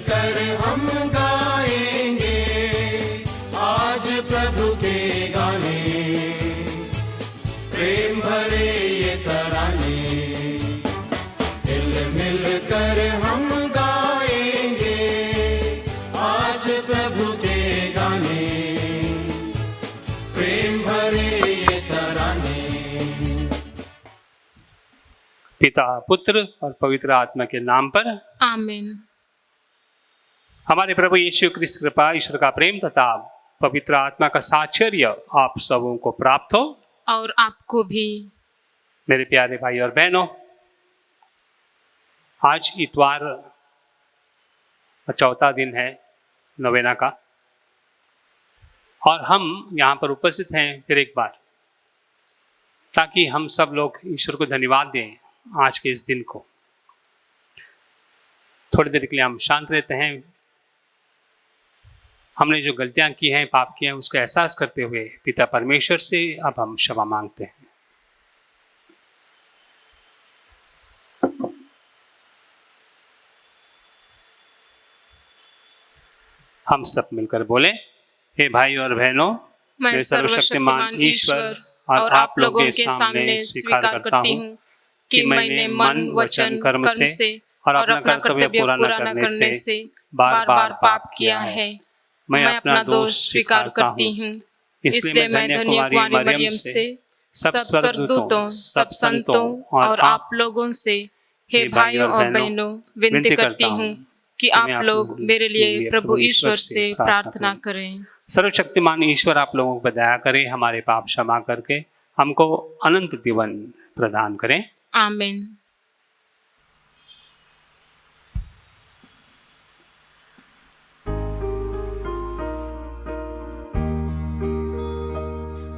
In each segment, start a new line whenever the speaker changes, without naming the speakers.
कर हम गाएंगे आज प्रभु के गाने, प्रेम भरे ये तराने, हिल मिल कर हम गाएंगे आज प्रभु के गाने, प्रेम भरे ये तराने।
पिता, पुत्र और पवित्र आत्मा के नाम पर
आमीन।
हमारे प्रभु यीशु क्रिस्त कृपा, ईश्वर का प्रेम तथा पवित्र आत्मा का साहचर्य आप सबों को प्राप्त हो
और आपको भी।
मेरे प्यारे भाई और बहनों, आज इतवार चौथा दिन है नवेना का और हम यहाँ पर उपस्थित हैं फिर एक बार, ताकि हम सब लोग ईश्वर को धन्यवाद दें आज के इस दिन को। थोड़ी देर के लिए हम शांत रहते हैं, हमने जो गलतियां की हैं, पाप किए हैं, उसका एहसास करते हुए पिता परमेश्वर से अब हम क्षमा मांगते हैं। हम सब मिलकर बोले, हे भाई और बहनों,
मैं सर्वशक्तिमान ईश्वर और आप लोगों के सामने स्वीकार करती हूँ कि मैंने मन, वचन, कर्म से और अपना कर्तव्य पूरा न करने से बार बार पाप किया है। मैं अपना दोष स्वीकार करती हूँ। इसलिए मैं धन्य कुमारी मरियम से, सब स्वर्गदूतों, सब संतों और आप लोगों से, हे भाइयों और बहनों, विनती करती हूँ कि आप लोग मेरे लिए प्रभु ईश्वर से प्रार्थना करें।
सर्वशक्तिमान ईश्वर आप लोगों को दया करे, हमारे पाप क्षमा करके हमको अनंत जीवन प्रदान करें।
आमीन।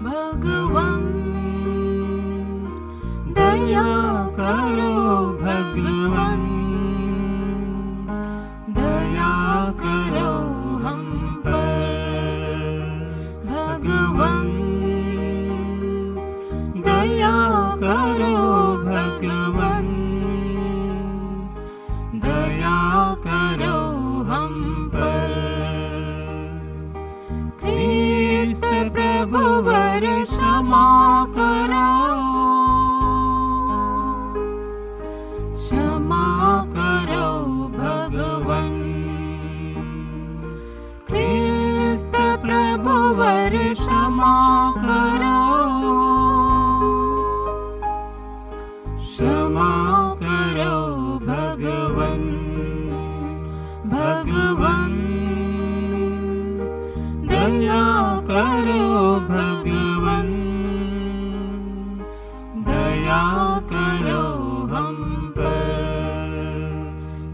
भगवान दया करो, भगवान दया करो हम पर, भगवान दया करो, भगवान दया करो हम पर। क्रिस्त प्रभु वर क्षमा करो, क्षमा करो भगवान। क्रिस्त प्रभु वर क्षमा करो, क्षमा करो भगवान, भगवान दया करो, भगवान दया करो हम पर,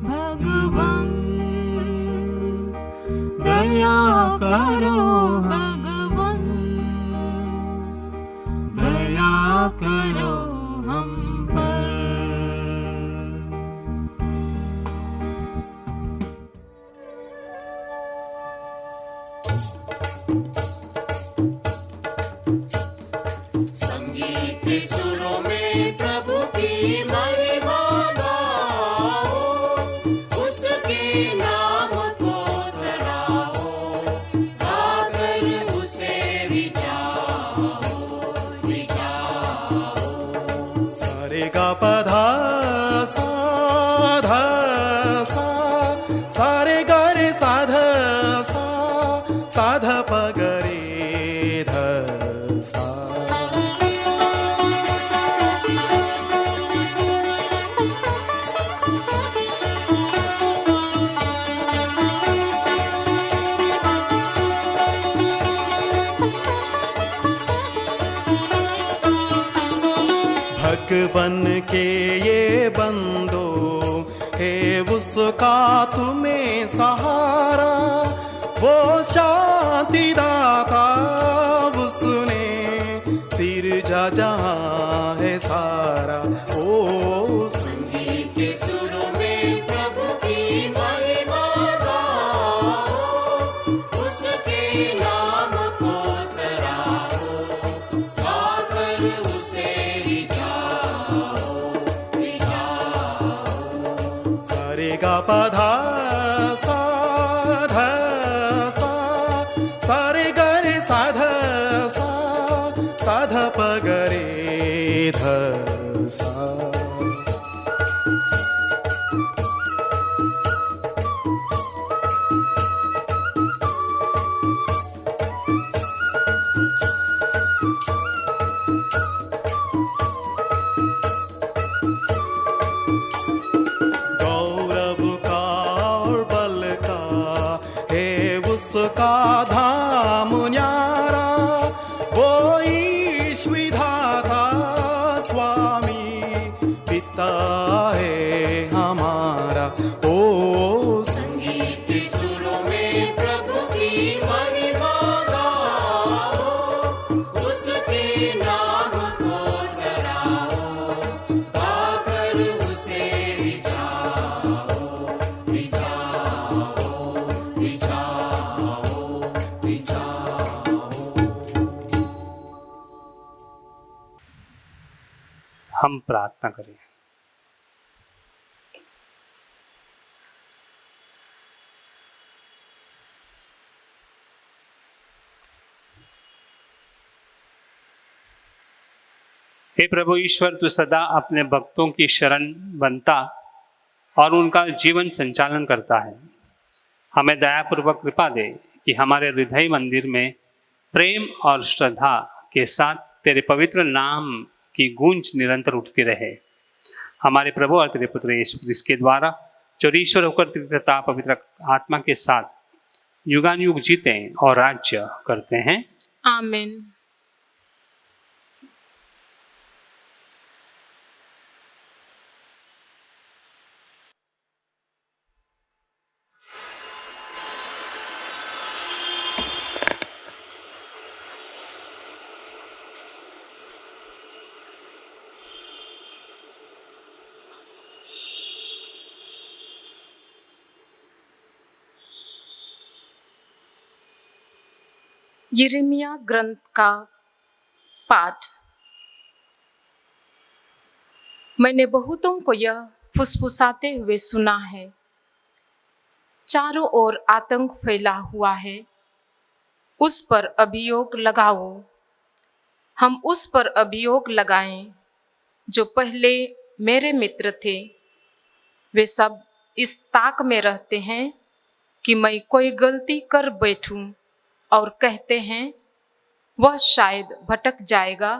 भगवान दया करो, भगवान दया करो हम पर।
संगीत के सुरों में प्रभु की महिमा गाओ, उसके नाम को सराहो, गाकर उसे रिझाओ, रिझाओ।
सारे गा पधा सा धा सा, सारे गा रे सा ध सा, सा ध प ग रे ध सा। भगवन के ये बंदो, हे उसका तुम्हें सहारा, वो शांति दाता उसने सिरजा जहाँ है सारा। ओ
संगीत के सुरों में प्रभु की महिमा गाओ, उसके नाम को सराहो, गाकर उसे रिझाओ, रिझाओ।
सारे गा पधा सा
हम प्रार्थना करें। हे प्रभु ईश्वर, तू सदा अपने भक्तों की शरण बनता और उनका जीवन संचालन करता है। हमें दयापूर्वक कृपा दे कि हमारे हृदय मंदिर में प्रेम और श्रद्धा के साथ तेरे पवित्र नाम की गूंज निरंतर उठती रहे। हमारे प्रभु और तेरे पुत्र यीशु क्रिस्त के द्वारा जो ईश्वर होकर तथा पवित्र आत्मा के साथ युगानुयुग जीते और राज्य करते हैं।
आमीन। यिर्मयाह ग्रंथ का पाठ। मैंने बहुतों को यह फुसफुसाते हुए सुना है, चारों ओर आतंक फैला हुआ है, उस पर अभियोग लगाओ। हम उस पर अभियोग लगाएं जो पहले मेरे मित्र थे। वे सब इस ताक में रहते हैं कि मैं कोई गलती कर बैठूं और कहते हैं वह शायद भटक जाएगा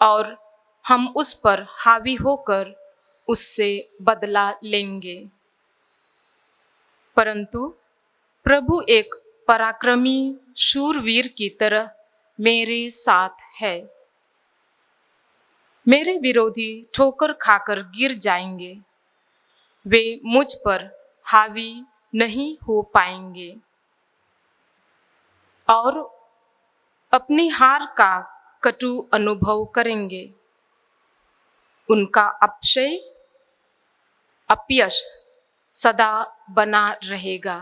और हम उस पर हावी होकर उससे बदला लेंगे। परंतु प्रभु एक पराक्रमी शूरवीर की तरह मेरे साथ है। मेरे विरोधी ठोकर खाकर गिर जाएंगे, वे मुझ पर हावी नहीं हो पाएंगे और अपनी हार का कटु अनुभव करेंगे। उनका अपयश सदा बना रहेगा।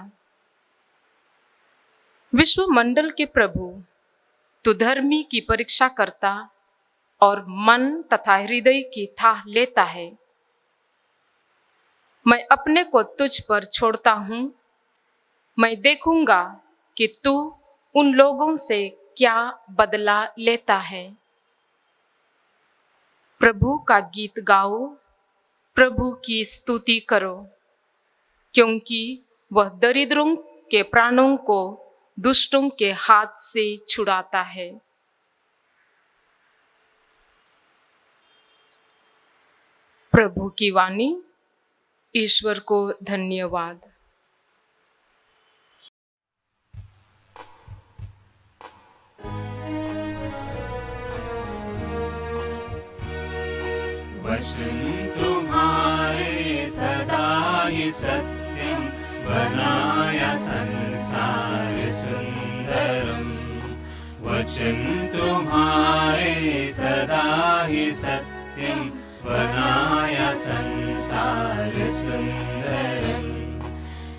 विश्वमंडल के प्रभु, तू धर्मी की परीक्षा करता और मन तथा हृदय की थाह लेता है। मैं अपने को तुझ पर छोड़ता हूँ। मैं देखूंगा कि तू उन लोगों से क्या बदला लेता है। प्रभु का गीत गाओ, प्रभु की स्तुति करो, क्योंकि वह दरिद्रों के प्राणों को दुष्टों के हाथ से छुड़ाता है। प्रभु की वाणी। ईश्वर को धन्यवाद।
वचन तुम्हारे सदा ही सत्यम, बनाया संसार सुंदरम। वचन तुम्हारे सदा ही सत्यम, बनाया संसार सुंदरम।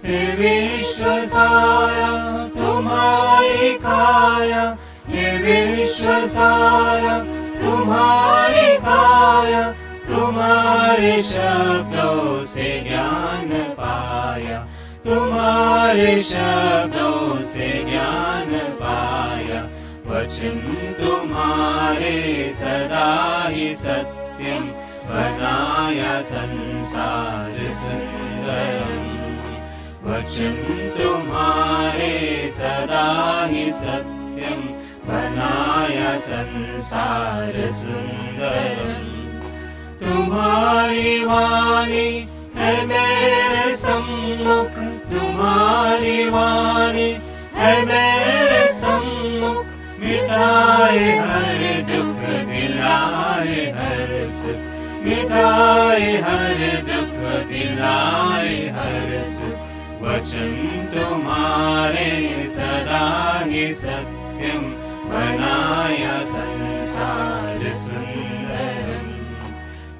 हे विश्व सारा तुम्हारी काया, हे विश्व सारा तुम्हारी काया। तुम्हारे शब्दों से ज्ञान पाया, तुम्हारे शब्दों से ज्ञान पाया। वचन तुम्हारे सदा ही सत्यम, बनाया संसार सुंदरम। वचन तुम्हारे सदा ही सत्यम, बनाया संसार सुंदरम। तुम्हारी वाणी है मेरे सम्मुख, तुम्हारी वाणी है मेरे सम्मुख। मिटाए हर दुख, दिलाए हर सुख, मिटाए हर दुख, दिलाए हर सुख। वचन तुम्हारे सदा ही सत्यम, बनाया संसार सुंदरम।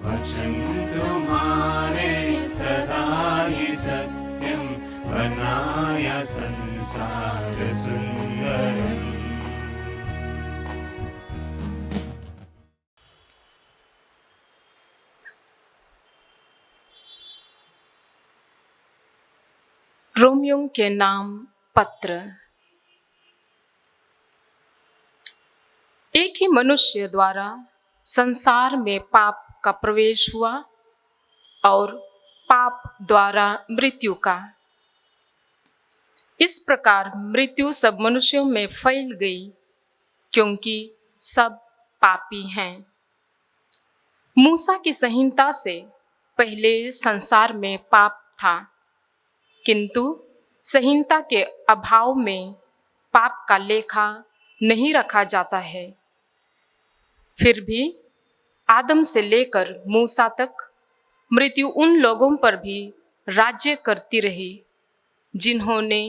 वचन तुम्हारे सदा ही सत्यम, बनाया संसार सुंदरम।
रोमियों के नाम पत्र। एक ही मनुष्य द्वारा संसार में पाप का प्रवेश हुआ और पाप द्वारा मृत्यु का। इस प्रकार मृत्यु सब मनुष्यों में फैल गई, क्योंकि सब पापी हैं। मूसा की संहिता से पहले संसार में पाप था, किंतु संहिता के अभाव में पाप का लेखा नहीं रखा जाता है। फिर भी आदम से लेकर मूसा तक मृत्यु उन लोगों पर भी राज्य करती रही जिन्होंने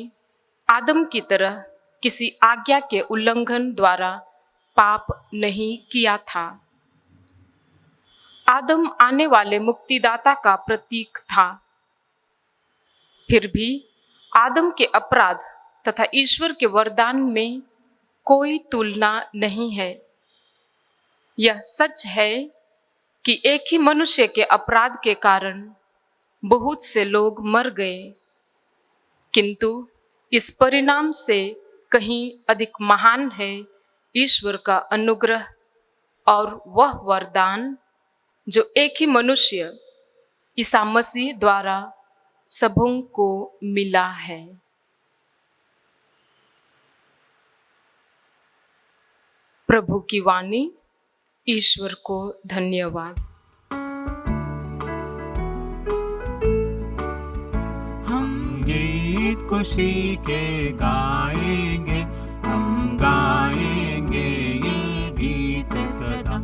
आदम की तरह किसी आज्ञा के उल्लंघन द्वारा पाप नहीं किया था। आदम आने वाले मुक्तिदाता का प्रतीक था। फिर भी आदम के अपराध तथा ईश्वर के वरदान में कोई तुलना नहीं है। यह सच है कि एक ही मनुष्य के अपराध के कारण बहुत से लोग मर गए, किंतु इस परिणाम से कहीं अधिक महान है ईश्वर का अनुग्रह और वह वरदान जो एक ही मनुष्य ईसा मसीह द्वारा सबों को मिला है। प्रभु की वाणी। ईश्वर को धन्यवाद।
हम गीत खुशी के गाएंगे, हम गाएंगे ये गीत सदा।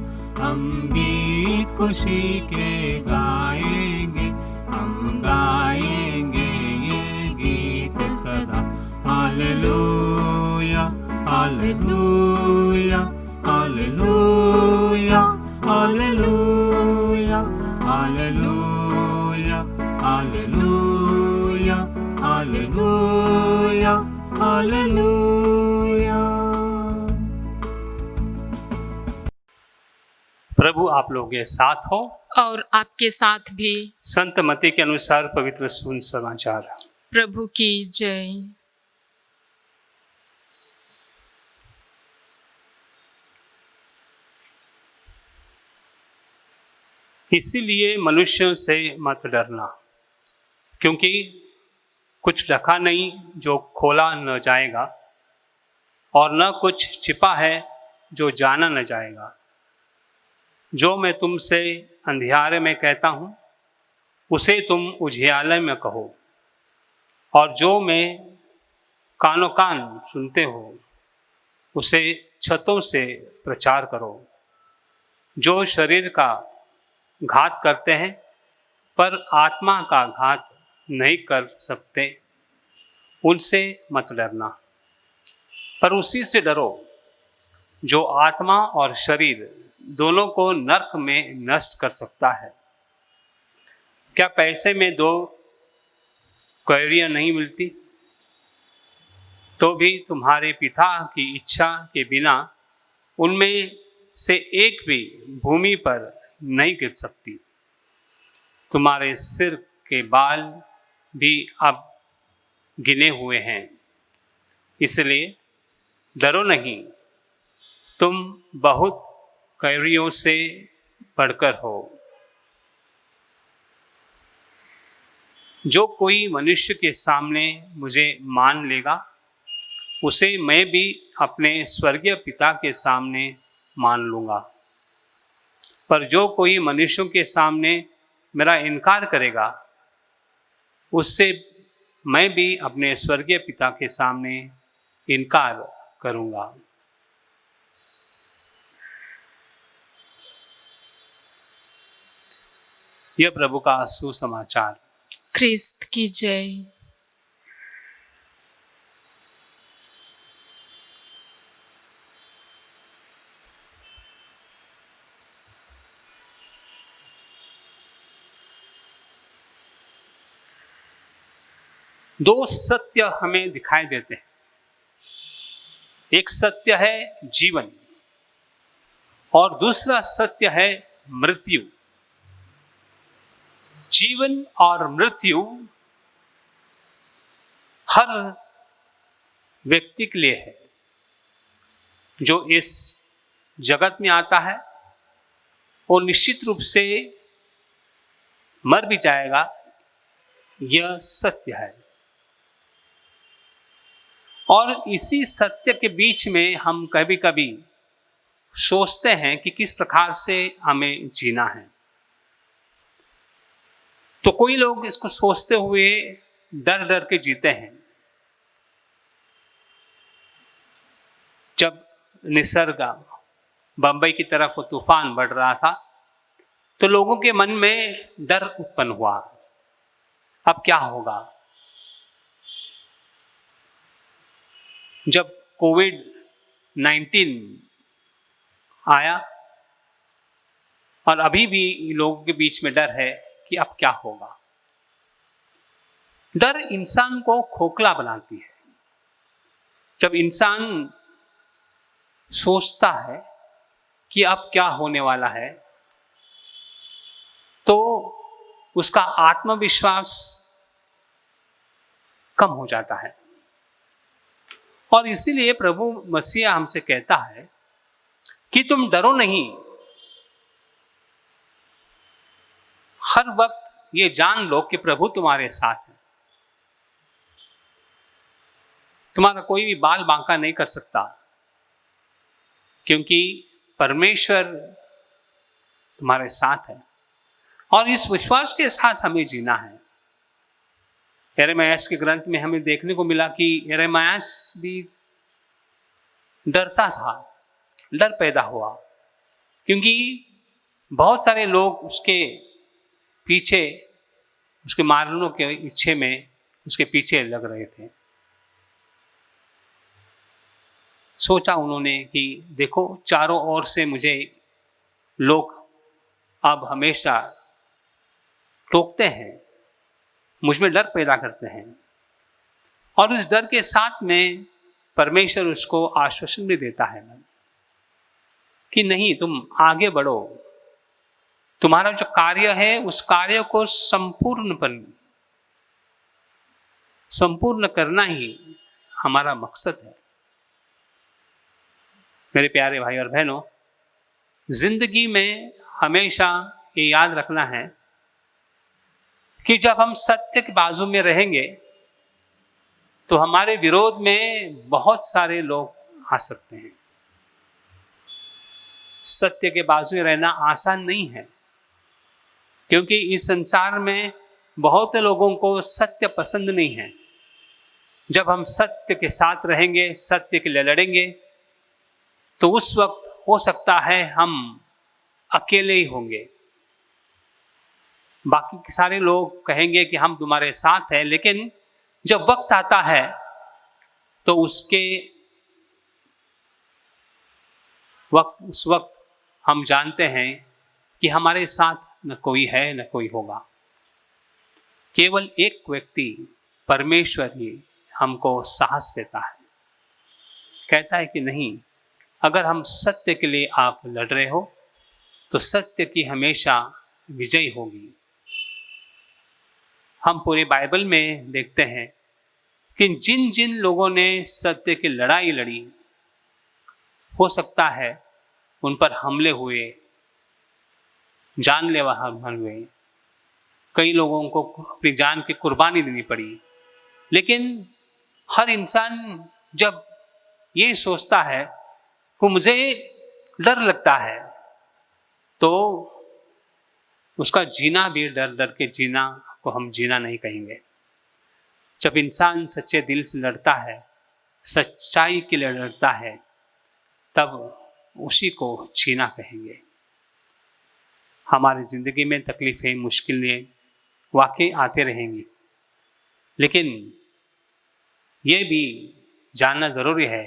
हम गीत खुशी के गाएंगे, हम गाएंगे ये गीत सदा। Hallelujah hallelujah hallelujah hallelujah hallelujah hallelujah hallelujah hallelujah.
प्रभु आप लोगों के साथ हो
और आपके साथ भी।
संत मत्ती के अनुसार पवित्र सुसमाचार।
प्रभु की जय।
इसीलिए मनुष्यों से मत डरना, क्योंकि कुछ ढका नहीं जो खोला न जाएगा, और न कुछ छिपा है जो जाना न जाएगा। जो मैं तुमसे अंधियारे में कहता हूँ उसे तुम उजियाले में कहो, और जो मैं कानों कान सुनते हो उसे छतों से प्रचार करो। जो शरीर का घात करते हैं पर आत्मा का घात नहीं कर सकते, उनसे मत डरना, पर उसी से डरो जो आत्मा और शरीर दोनों को नरक में नष्ट कर सकता है। क्या पैसे में दो कौड़ियाँ नहीं मिलती? तो भी तुम्हारे पिता की इच्छा के बिना उनमें से एक भी भूमि पर नहीं गिर सकती। तुम्हारे सिर के बाल भी अब गिने हुए हैं, इसलिए डरो नहीं, तुम बहुत कौड़ियों से बढ़कर हो। जो कोई मनुष्य के सामने मुझे मान लेगा उसे मैं भी अपने स्वर्गीय पिता के सामने मान लूँगा। पर जो कोई मनुष्यों के सामने मेरा इनकार करेगा उससे मैं भी अपने स्वर्गीय पिता के सामने इनकार करूँगा। यह प्रभु का सुसमाचार।
ख्रिस्त की जय।
दो सत्य हमें दिखाई देते हैं। एक सत्य है जीवन और दूसरा सत्य है मृत्यु। जीवन और मृत्यु हर व्यक्ति के लिए है। जो इस जगत में आता है वो निश्चित रूप से मर भी जाएगा, यह सत्य है। और इसी सत्य के बीच में हम कभी कभी सोचते हैं कि किस प्रकार से हमें जीना है। तो कोई लोग इसको सोचते हुए डर डर के जीते हैं। जब निसर्ग बंबई की तरफ वो तूफान बढ़ रहा था तो लोगों के मन में डर उत्पन्न हुआ, अब क्या होगा। जब कोविड-19 आया और अभी भी लोगों के बीच में डर है कि अब क्या होगा। डर इंसान को खोखला बनाती है। जब इंसान सोचता है कि अब क्या होने वाला है तो उसका आत्मविश्वास कम हो जाता है। और इसीलिए प्रभु मसीह हमसे कहता है कि तुम डरो नहीं। हर वक्त ये जान लो कि प्रभु तुम्हारे साथ है। तुम्हारा कोई भी बाल बांका नहीं कर सकता, क्योंकि परमेश्वर तुम्हारे साथ है। और इस विश्वास के साथ हमें जीना है। यिर्मयाह के ग्रंथ में हमें देखने को मिला कि यिर्मयाह भी डरता था, डर पैदा हुआ, क्योंकि बहुत सारे लोग उसके पीछे, उसके मारने के इच्छे में उसके पीछे लग रहे थे। सोचा उन्होंने कि देखो, चारों ओर से मुझे लोग अब हमेशा टोकते हैं, मुझमें डर पैदा करते हैं। और उस डर के साथ में परमेश्वर उसको आश्वासन भी देता है कि नहीं, तुम आगे बढ़ो, तुम्हारा जो कार्य है उस कार्य को संपूर्ण करना ही हमारा मकसद है। मेरे प्यारे भाई और बहनों, जिंदगी में हमेशा ये याद रखना है कि जब हम सत्य के बाजू में रहेंगे तो हमारे विरोध में बहुत सारे लोग आ सकते हैं। सत्य के बाजू में रहना आसान नहीं है, क्योंकि इस संसार में बहुत लोगों को सत्य पसंद नहीं है। जब हम सत्य के साथ रहेंगे, सत्य के लिए लड़ेंगे, तो उस वक्त हो सकता है हम अकेले ही होंगे। बाकी के सारे लोग कहेंगे कि हम तुम्हारे साथ हैं, लेकिन जब वक्त आता है तो उस वक्त हम जानते हैं कि हमारे साथ न कोई है न कोई होगा। केवल एक व्यक्ति, परमेश्वर ही हमको साहस देता है, कहता है कि नहीं, अगर हम सत्य के लिए आप लड़ रहे हो तो सत्य की हमेशा विजय होगी। हम पूरे बाइबल में देखते हैं कि जिन जिन लोगों ने सत्य की लड़ाई लड़ी, हो सकता है उन पर हमले हुए, जानलेवा हमले हुए, कई लोगों को अपनी जान की कुर्बानी देनी पड़ी। लेकिन हर इंसान जब ये सोचता है कि मुझे डर लगता है, तो उसका जीना भी डर डर के जीना को हम जीना नहीं कहेंगे। जब इंसान सच्चे दिल से लड़ता है, सच्चाई के लिए लड़ता है, तब उसी को जीना कहेंगे। हमारी ज़िंदगी में तकलीफ़ें, मुश्किलें वाकई आते रहेंगी, लेकिन ये भी जानना ज़रूरी है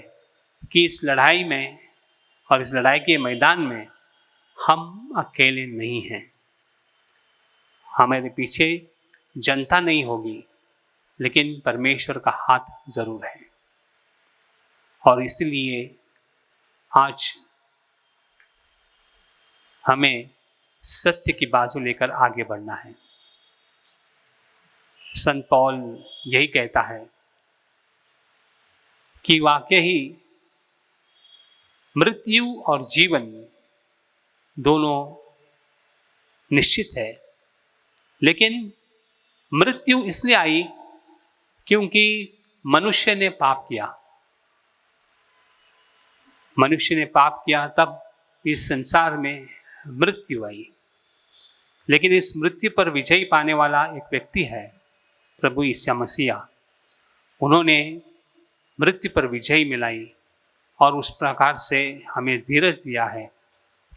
कि इस लड़ाई में और इस लड़ाई के मैदान में हम अकेले नहीं हैं। हमारे पीछे जनता नहीं होगी, लेकिन परमेश्वर का हाथ ज़रूर है। और इसलिए आज हमें सत्य की बाजू लेकर आगे बढ़ना है। संत पौल यही कहता है कि वाकई ही मृत्यु और जीवन दोनों निश्चित है, लेकिन मृत्यु इसलिए आई क्योंकि मनुष्य ने पाप किया। मनुष्य ने पाप किया तब इस संसार में मृत्यु आई। लेकिन इस मृत्यु पर विजय पाने वाला एक व्यक्ति है, प्रभु यीशु मसीह। उन्होंने मृत्यु पर विजय मिलाई और उस प्रकार से हमें धीरज दिया है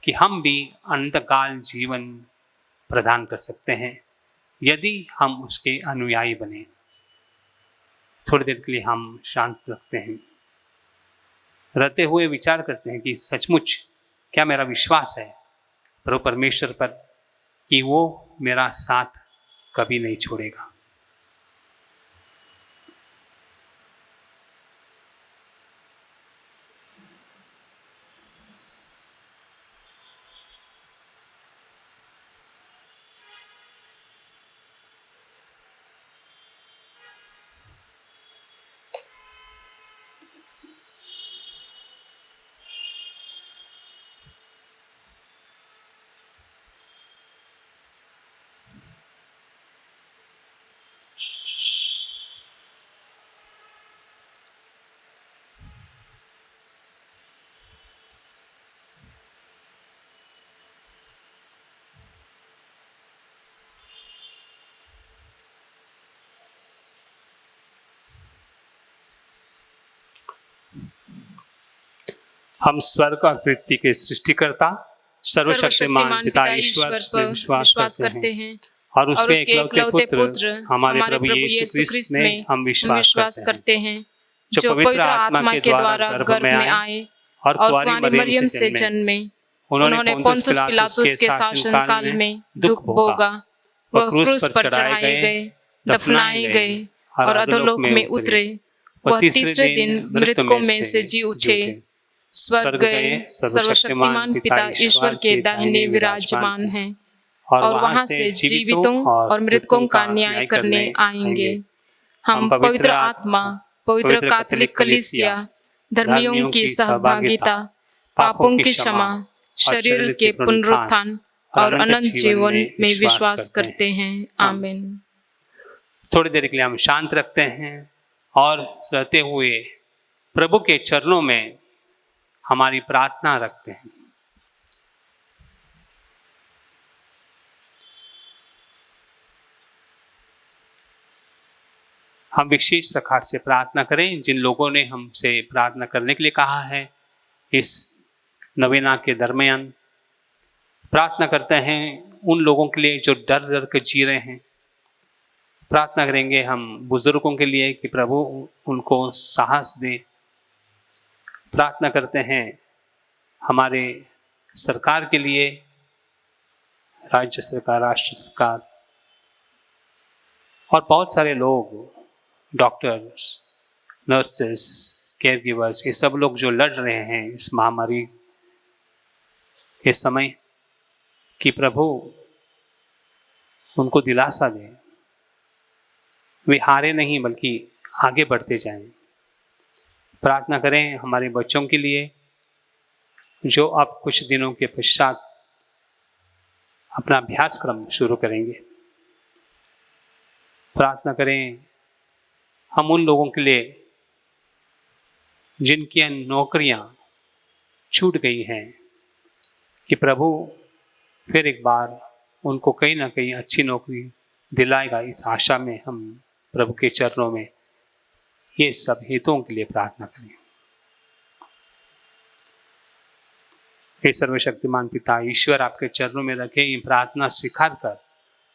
कि हम भी अनंतकाल जीवन प्रदान कर सकते हैं यदि हम उसके अनुयायी बने। थोड़ी देर के लिए हम शांत रखते हैं, रहते हुए विचार करते हैं कि सचमुच क्या मेरा विश्वास है प्रभु परमेश्वर पर कि वो मेरा साथ कभी नहीं छोड़ेगा। हम स्वर्ग और पृथ्वी के सृष्टिकर्ता सर्वशक्तिमान पिता ईश्वर पर विश्वास करते हैं और उसके इकलौते पुत्र हमारे प्रभु यीशु क्रिस्त में हम विश्वास करते हैं, जो पवित्र आत्मा के द्वारा गर्भ में आए और कुंवारी मरियम से जन्मे। उन्होंने पोंतुस पिलातुस के शासनकाल में दुख भोगा, वह क्रूस पर चढ़ाए गए, दफनाए गए और अधोलोक में उतरे। वह तीसरे दिन मृतकों में से जी उठे, स्वर्ग गए, सर्वशक्तिमान पिता ईश्वर के दाहिने विराजमान हैं और वहां से जीवितों और मृतकों का न्याय करने आएंगे। हम पवित्र आत्मा, पवित्र कैथोलिक कलीसिया, धर्मियों की सहभागिता, पापों की क्षमा, शरीर के पुनरुत्थान और अनंत जीवन में विश्वास करते हैं। आमीन। थोड़ी देर के लिए हम शांत रखते हैं और रहते हुए प्रभु के चरणों में हमारी प्रार्थना रखते हैं। हम विशेष प्रकार से प्रार्थना करें जिन लोगों ने हमसे प्रार्थना करने के लिए कहा है। इस नवीना के दरमियान प्रार्थना करते हैं उन लोगों के लिए जो डर डर के जी रहे हैं। प्रार्थना करेंगे हम बुजुर्गों के लिए कि प्रभु उनको साहस दे। प्रार्थना करते हैं हमारे सरकार के लिए, राज्य सरकार, राष्ट्र सरकार और बहुत सारे लोग, डॉक्टर्स, नर्सेस, केयर गिवर्स, ये सब लोग जो लड़ रहे हैं इस महामारी के समय, कि प्रभु उनको दिलासा दें, वे हारे नहीं बल्कि आगे बढ़ते जाएं। प्रार्थना करें हमारे बच्चों के लिए जो अब कुछ दिनों के पश्चात अपना अभ्यासक्रम शुरू करेंगे। प्रार्थना करें हम उन लोगों के लिए जिनकी नौकरियां छूट गई हैं कि प्रभु फिर एक बार उनको कहीं ना कहीं अच्छी नौकरी दिलाएगा। इस आशा में हम प्रभु के चरणों में ये सब हितों के लिए प्रार्थना करें। हे सर्वशक्तिमान पिता ईश्वर, आपके चरणों में रखे ये प्रार्थना स्वीकार कर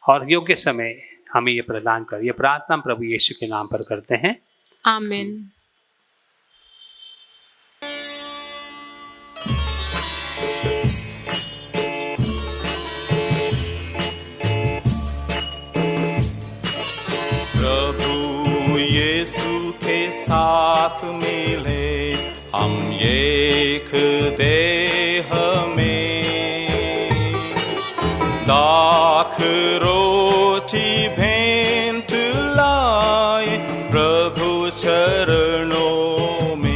और योग्य समय हमें ये प्रदान कर। ये प्रार्थना प्रभु यीशु के नाम पर करते हैं,
आमीन।
प्रभु यीशु के साथ मिले हम एक देह में, दाख रोटी भेंट लाए प्रभु चरणों में।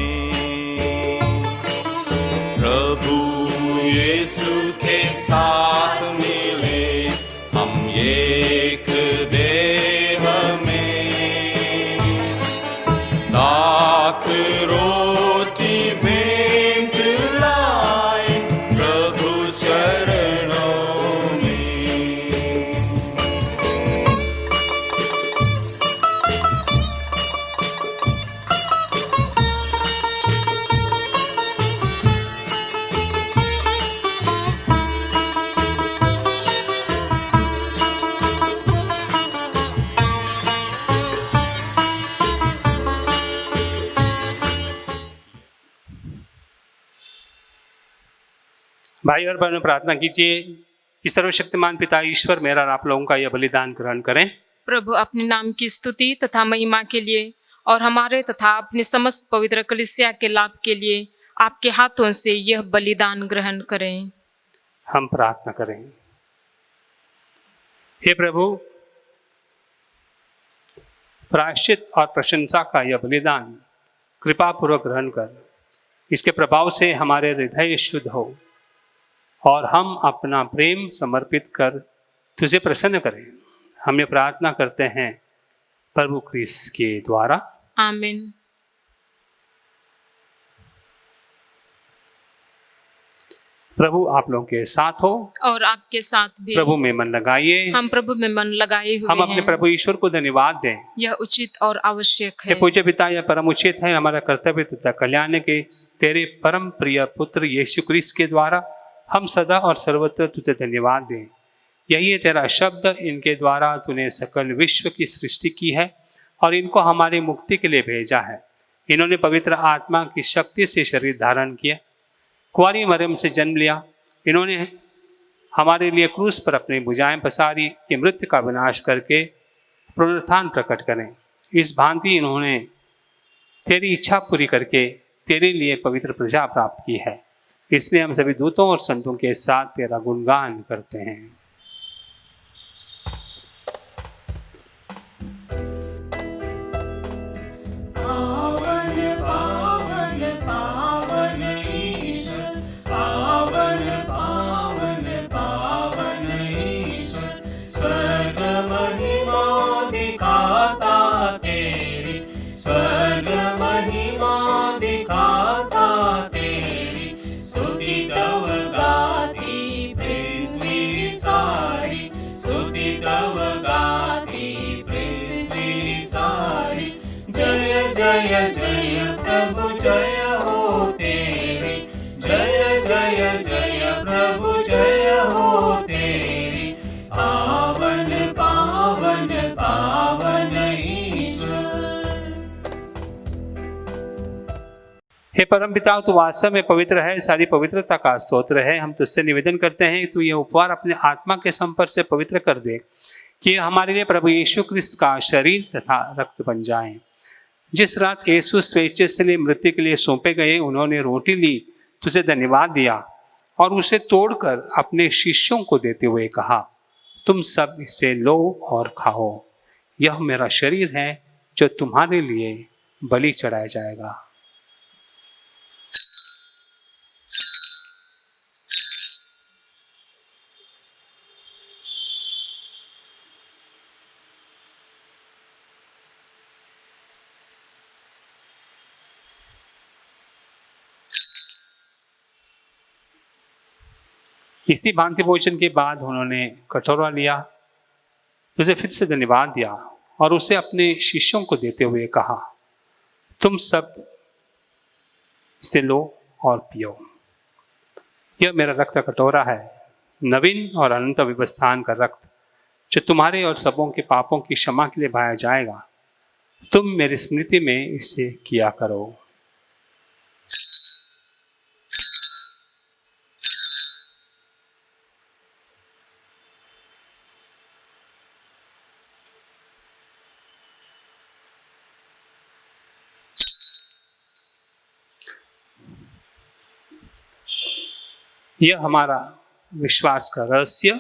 भाई और बहनों, प्रार्थना कीजिए कि सर्वशक्तिमान पिता ईश्वर मेरा और आप लोगों का यह बलिदान ग्रहण करें।
प्रभु अपने नाम की स्तुति तथा महिमा के लिए और हमारे तथा अपने समस्त पवित्र कलीसिया के लाभ के लिए आपके हाथों से यह बलिदान ग्रहण करें।
हम प्रार्थना करें। हे प्रभु, प्रायश्चित और प्रशंसा का यह बलिदान कृपा पूर्वक ग्रहण कर इसके प्रभाव से हमारे हृदय शुद्ध हो और हम अपना प्रेम समर्पित कर तुझे प्रसन्न करें। हम ये प्रार्थना करते हैं प्रभु क्रिस्त के द्वारा,
आमीन।
प्रभु आप लोगों के साथ हो
और आपके साथ भी।
प्रभु में मन लगाइए।
हम प्रभु में मन लगाए हुए
हम अपने
हैं।
प्रभु ईश्वर को धन्यवाद दें।
यह उचित और आवश्यक
हे
है।
पूज्य पिता, यह परम उचित है। हमारा कर्तव्य तथा कल्याण के तेरे परम प्रिय पुत्र यीशु क्रिस्त के द्वारा हम सदा और सर्वत्र तुझे धन्यवाद दें। यही है तेरा शब्द, इनके द्वारा तूने सकल विश्व की सृष्टि की है और इनको हमारी मुक्ति के लिए भेजा है। इन्होंने पवित्र आत्मा की शक्ति से शरीर धारण किया, कुंवारी मरियम से जन्म लिया। इन्होंने हमारे लिए क्रूस पर अपनी भुजाएं पसारी कि मृत्यु का विनाश करके पुनरुत्थान प्रकट करें। इस भांति इन्होंने तेरी इच्छा पूरी करके तेरे लिए पवित्र प्रजा प्राप्त की है। इसलिए हम सभी दूतों और संतों के साथ तेरा गुणगान करते हैं।
पावन पावन पावन ईश्वर, पावन पावन पावन ईश्वर, स्वर्ग महिमा दिखाता तेरी, स्वर्ग महिमा दिखाता तेरी, स्तुति तव गाती पृथ्वी सारी, स्तुति तव गाती पृथ्वी सारी। जय जय जय प्रभु जय हो तेरी, जय जय जय प्रभु जय हो तेरी, पावन पावन पावन ईश्वर।
हे परमपिता, तू वास्तव में पवित्र है, सारी पवित्रता का स्तोत्र है। हम तुझसे निवेदन करते हैं कि तू यह उपहार अपने आत्मा के संपर्क से पवित्र कर दे कि हमारे लिए प्रभु यीशु क्रिस्त का शरीर तथा रक्त बन जाए। जिस रात यीशु स्वेच्छा से लिए मृत्यु के लिए सौंपे गए, उन्होंने रोटी ली, तुझे धन्यवाद दिया और उसे तोड़कर अपने शिष्यों को देते हुए कहा, तुम सब इसे लो और खाओ। यह मेरा शरीर है जो तुम्हारे लिए बलि चढ़ाया जाएगा। इसी भांति भोजन के बाद उन्होंने कटोरा लिया, उसे फिर से धन्यवाद दिया और उसे अपने शिष्यों को देते हुए कहा, तुम सब इसे लो और पियो। यह मेरा रक्त का कटोरा है, नवीन और अनंत विवस्थान का रक्त, जो तुम्हारे और सबों के पापों की क्षमा के लिए बहाया जाएगा। तुम मेरी स्मृति में इसे किया करो। यह हमारा विश्वास का रहस्य।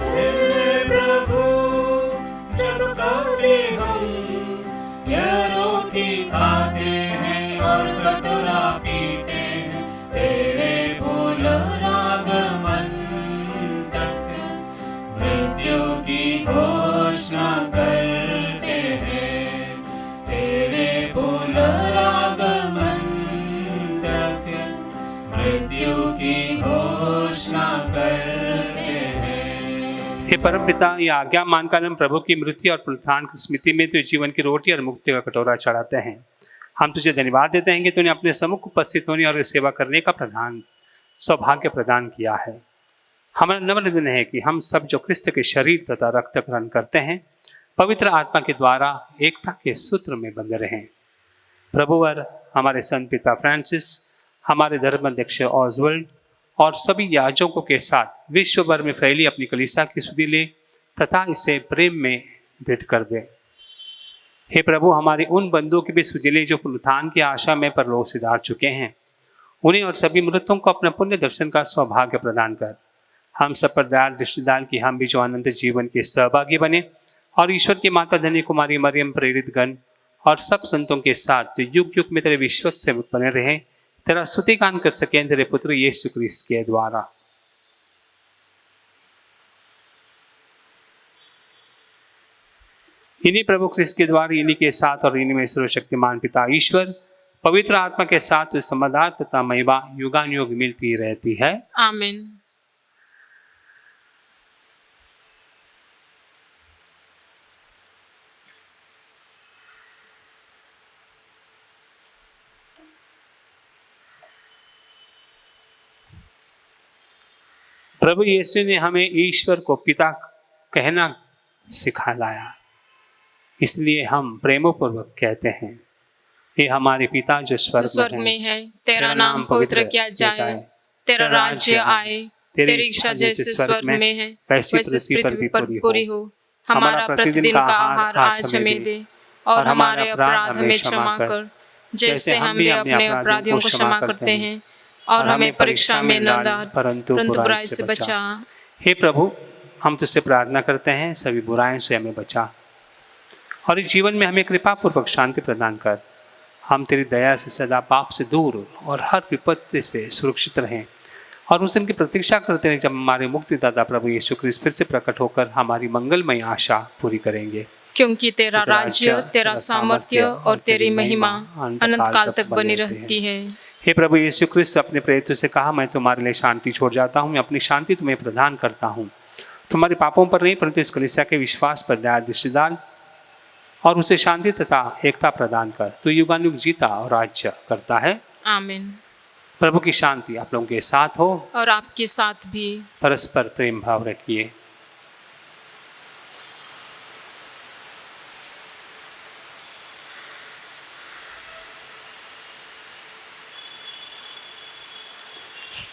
हे प्रभु, जब कभी हम यह रोटी खाते हैं और कटोरा पीते हैं, तेरे पुनरागमन तक मृत्यु की घोषणा करते हैं, तेरे पुनरागमन तक मृत्यु की घोषणा करते हैं।
हे परमपिता, यह आज्ञा मानकर हम प्रभु की मृत्यु और पुनरुत्थान की स्मृति में तुझे जीवन की रोटी और मुक्ति का कटोरा चढ़ाते हैं। हम तुझे धन्यवाद देते हैं कि तूने अपने सम्मुख उपस्थित होने और सेवा करने का सौभाग्य प्रदान किया है। हमारा नम्र निवेदन है कि हम सब जो क्रिस्त के शरीर तथा रक्त ग्रहण करते हैं, पवित्र आत्मा के द्वारा एकता के सूत्र में बंधे रहें। प्रभुवर हमारे संत पिता फ्रांसिस, हमारे धर्माध्यक्ष ऑसवर्ल्ड और सभी याजकों के साथ विश्व भर में फैली अपनी कलीसिया की सुधि ले तथा इसे प्रेम में दृढ़ कर दे। हे प्रभु, हमारे उन बंधुओं की भी सुधि ले जो पुनरुत्थान की आशा में परलोक सिधार चुके हैं। उन्हें और सभी मृतों को अपना पुण्य दर्शन का सौभाग्य प्रदान कर हम सब पर दयाल दृष्टि डाल कि हम भी जो अनंत जीवन के सहभागी बने और ईश्वर की माता धन्य कुमारी मरियम, प्रेरित गण और सब संतों के साथ जो युग युग में तेरे विश्वक से बने रहे, तेरा स्तुतिगान कर सकें तेरे पुत्र यीशु क्रिस्त के द्वारा। इन्हीं प्रभु क्रिस्त के द्वारा, इन्हीं के साथ और इन्हीं में सर्वशक्तिमान पिता ईश्वर पवित्र आत्मा के साथ समाधान तथा महिमा युगानुयुग मिलती रहती है।
आमीन।
प्रभु यीशु ने हमें ईश्वर को पिता कहना सिखाया, इसलिए हम प्रेमपूर्वक कहते हैं, हे हमारे पिता जो स्वर्ग में है,
तेरा नाम पवित्र किया जाए, तेरा राज्य आए, तेरी इच्छा जैसे स्वर्ग में है वैसे पृथ्वी पर पूरी हो। हमारा प्रतिदिन का आहार आज हमें दे और हमारे अपराध हमें क्षमा कर, जैसे हम भी अपने अपराधियों को क्षमा करते हैं, और हमें परीक्षा में न डाल परंतु बुराई से बचा।
हे प्रभु, हम तुझसे प्रार्थना करते हैं, सभी बुराइयों से हमें बचा और इस जीवन में हमें कृपा पूर्वक शांति प्रदान कर। हम तेरी दया से सदा पाप से दूर और हर विपत्ति से सुरक्षित रहें और उस दिन की प्रतीक्षा करते हैं जब हमारे मुक्तिदाता प्रभु यीशु क्रिस्त फिर से प्रकट होकर हमारी मंगलमय आशा पूरी करेंगे।
क्योंकि तेरा राज्य, तेरा सामर्थ्य और तेरी महिमा अनंत काल तक बनी रहती है।
हे प्रभु यीशु क्रिस्त, अपने प्रेरितों से कहा, मैं तुम्हारे लिए शांति छोड़ जाता हूँ, मैं अपनी शांति तुम्हें प्रदान करता हूँ। तुम्हारे पापों पर नहीं परंतु इस कलीसिया के विश्वास पर दया दृष्टि डाल और उसे शांति तथा एकता प्रदान कर। तो युगानुयुग जीता और राज्य करता है।
आमीन।
प्रभु की शांति आप लोगों के साथ हो
और आपके साथ भी।
परस्पर प्रेम भाव रखिए।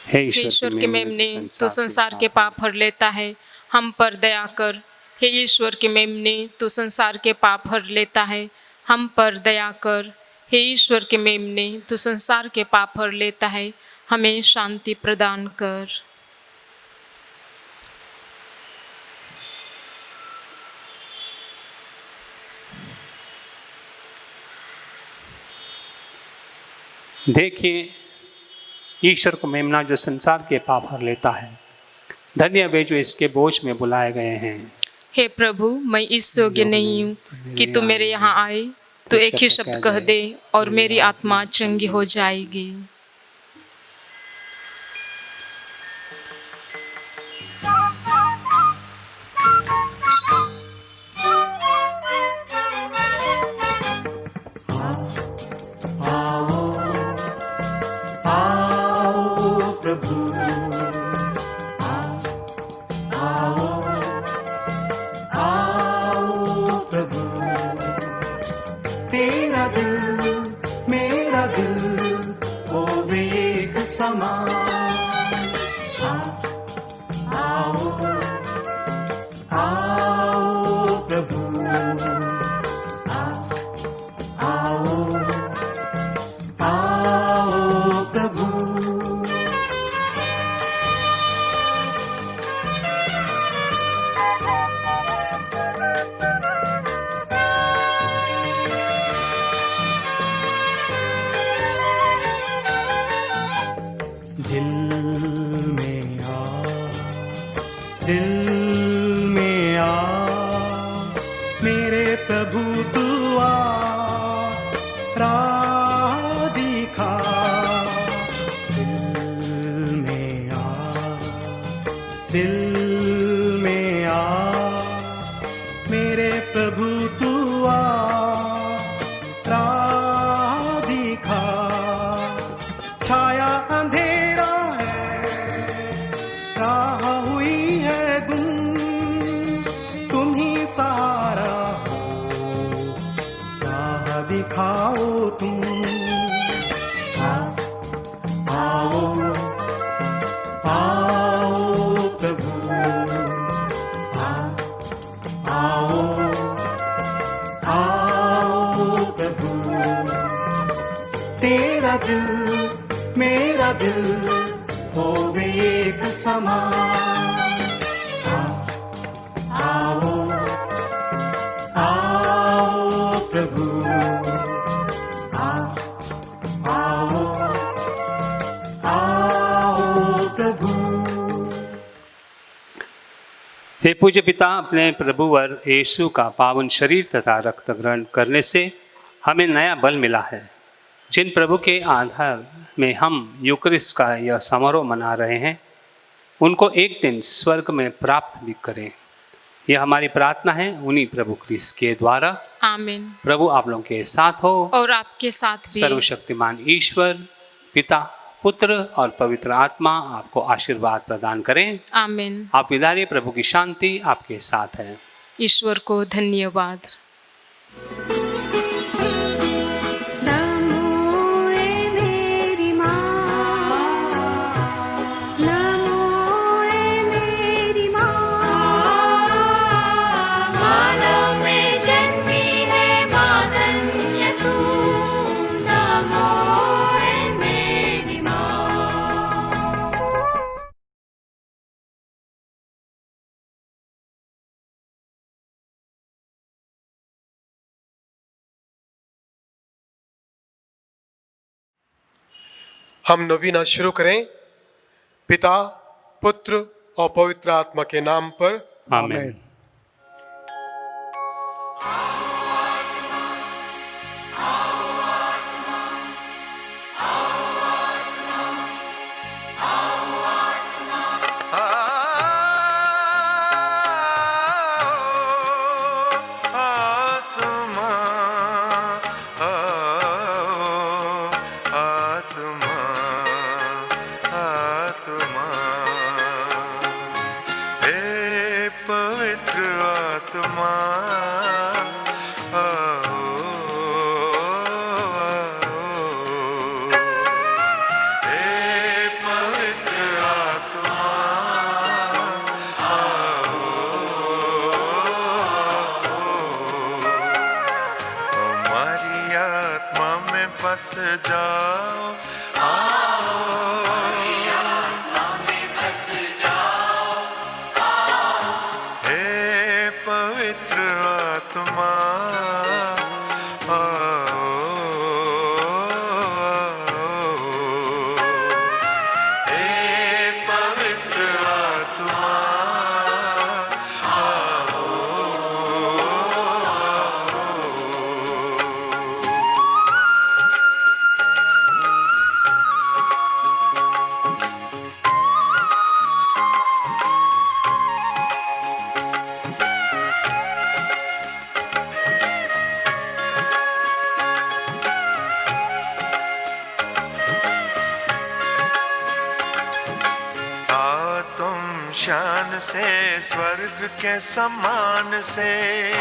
हे
ईश्वर के मेमने, तो संसार के पाप हर लेता है, हम पर दया कर। हे ईश्वर के मेमने, तो संसार के पाप हर लेता है, हम पर दया कर। हे ईश्वर के मेमने, तो संसार के पाप हर लेता है, हमें शांति प्रदान कर।
देखिए, ईश्वर को मेमना जो संसार के पाप हर लेता है। धन्य वे जो इसके बोझ में बुलाए गए हैं।
हे प्रभु, मैं इस योग्य नहीं हूँ कि तू मेरे यहाँ आए, तो एक ही शब्द कह दे और मेरी आत्मा चंगी हो जाएगी।
तेरा दिल मेरा दिल होवे एक समान। आओ आओ प्रभु, आओ आओ प्रभु। दिल में आ मेरे प्रभु तू आ, राह दिखा। दिल में आ, दिल में आ मेरा दिल होवे एक समान। आओ आओ प्रभु, आओ आओ प्रभु।
हे पूज्य पिता, अपने प्रभुवर यीशु का पावन शरीर तथा रक्त ग्रहण करने से हमें नया बल मिला है। जिन प्रभु के आधार में हम यूकरिस्ट का यह समारोह मना रहे हैं, उनको एक दिन स्वर्ग में प्राप्त भी करें। यह हमारी प्रार्थना है उन्हीं प्रभु क्रिस्त के द्वारा।
आमीन।
प्रभु आप लोगों के साथ हो
और आपके साथ भी।
सर्वशक्तिमान ईश्वर पिता, पुत्र और पवित्र आत्मा आपको आशीर्वाद प्रदान करें।
आमीन।
आप विदारिए, प्रभु की शांति आपके साथ है।
ईश्वर को धन्यवाद।
हम नवीना शुरू करें। पिता, पुत्र और पवित्र आत्मा के नाम पर,
आमीन।
बस जाओ, हमारी आत्मा में बस जाओ, हे पवित्र आत्मा शान से स्वर्ग के समान से,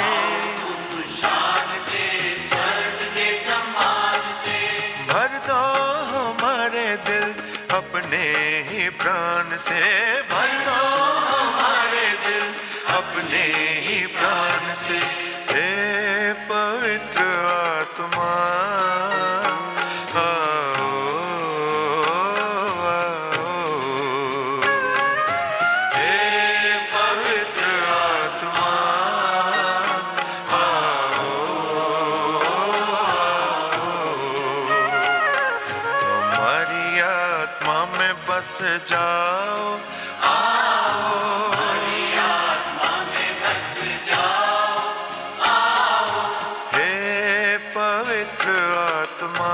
शान से स्वर्ग के समान से भर दो हमारे दिल अपने ही प्राण से, भर दो हमारे दिल अपने ही प्राण से, हे पवित्र आत्मा बस जाओ, आओ हमारी आत्मा में बस जाओ, आओ हे पवित्र आत्मा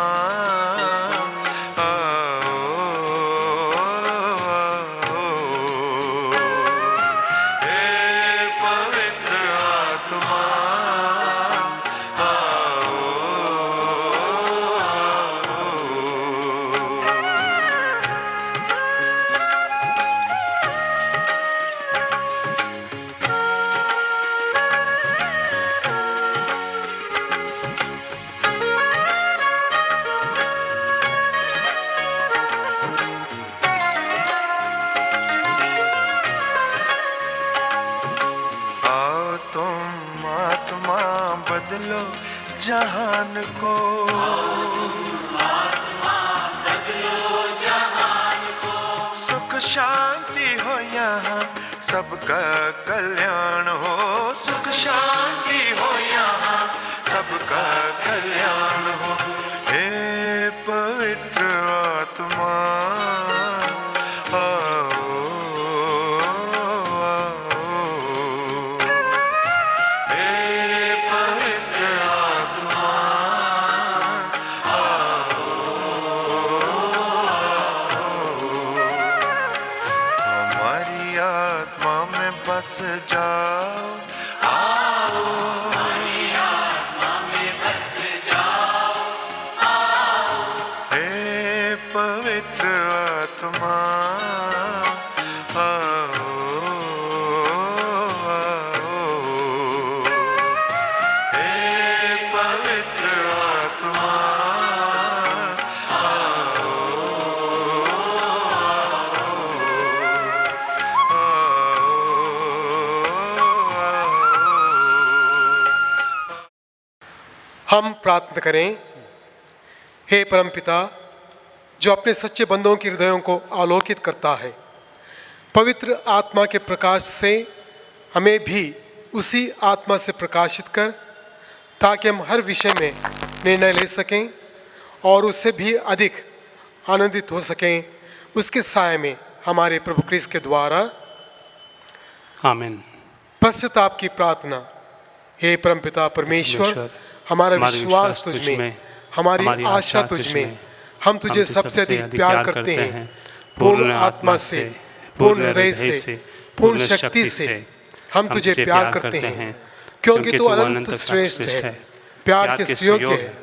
हे पवित्र आत्मा बदलो जहान को, आत्मा शांति हो यहाँ, सबका कल्याण हो। सुख शांति हो यहाँ, सबका कल्याण हो। हे पवित्र आत्मा आओ, हे पवित्र आत्मा हमारी आत्मा में बस जाओ। आओ हमारी आत्मा में बस जाओ। आओ हे पवित्र आत्मा आओ, हे पवित्र आत्मा
हम प्रार्थना करें। हे परमपिता, जो अपने सच्चे बंदों के हृदयों को आलोकित करता है, पवित्र आत्मा के प्रकाश से हमें भी उसी आत्मा से प्रकाशित कर, ताकि हम हर विषय में निर्णय ले सकें और उससे भी अधिक आनंदित हो सकें। उसके साय में हमारे प्रभु क्रिस्त के द्वारा
आमीन।
पश्चाताप की प्रार्थना। हे परमपिता परमेश्वर, हमारा विश्वास तुझ में, हमारी आशा तुझ में। हम तुझे सबसे अधिक प्यार करते हैं, पूर्ण आत्मा से, पूर्ण हृदय से, पूर्ण शक्ति से। हम तुझे प्यार करते हैं क्योंकि तू अनंत श्रेष्ठ है, प्यार के योग्य है।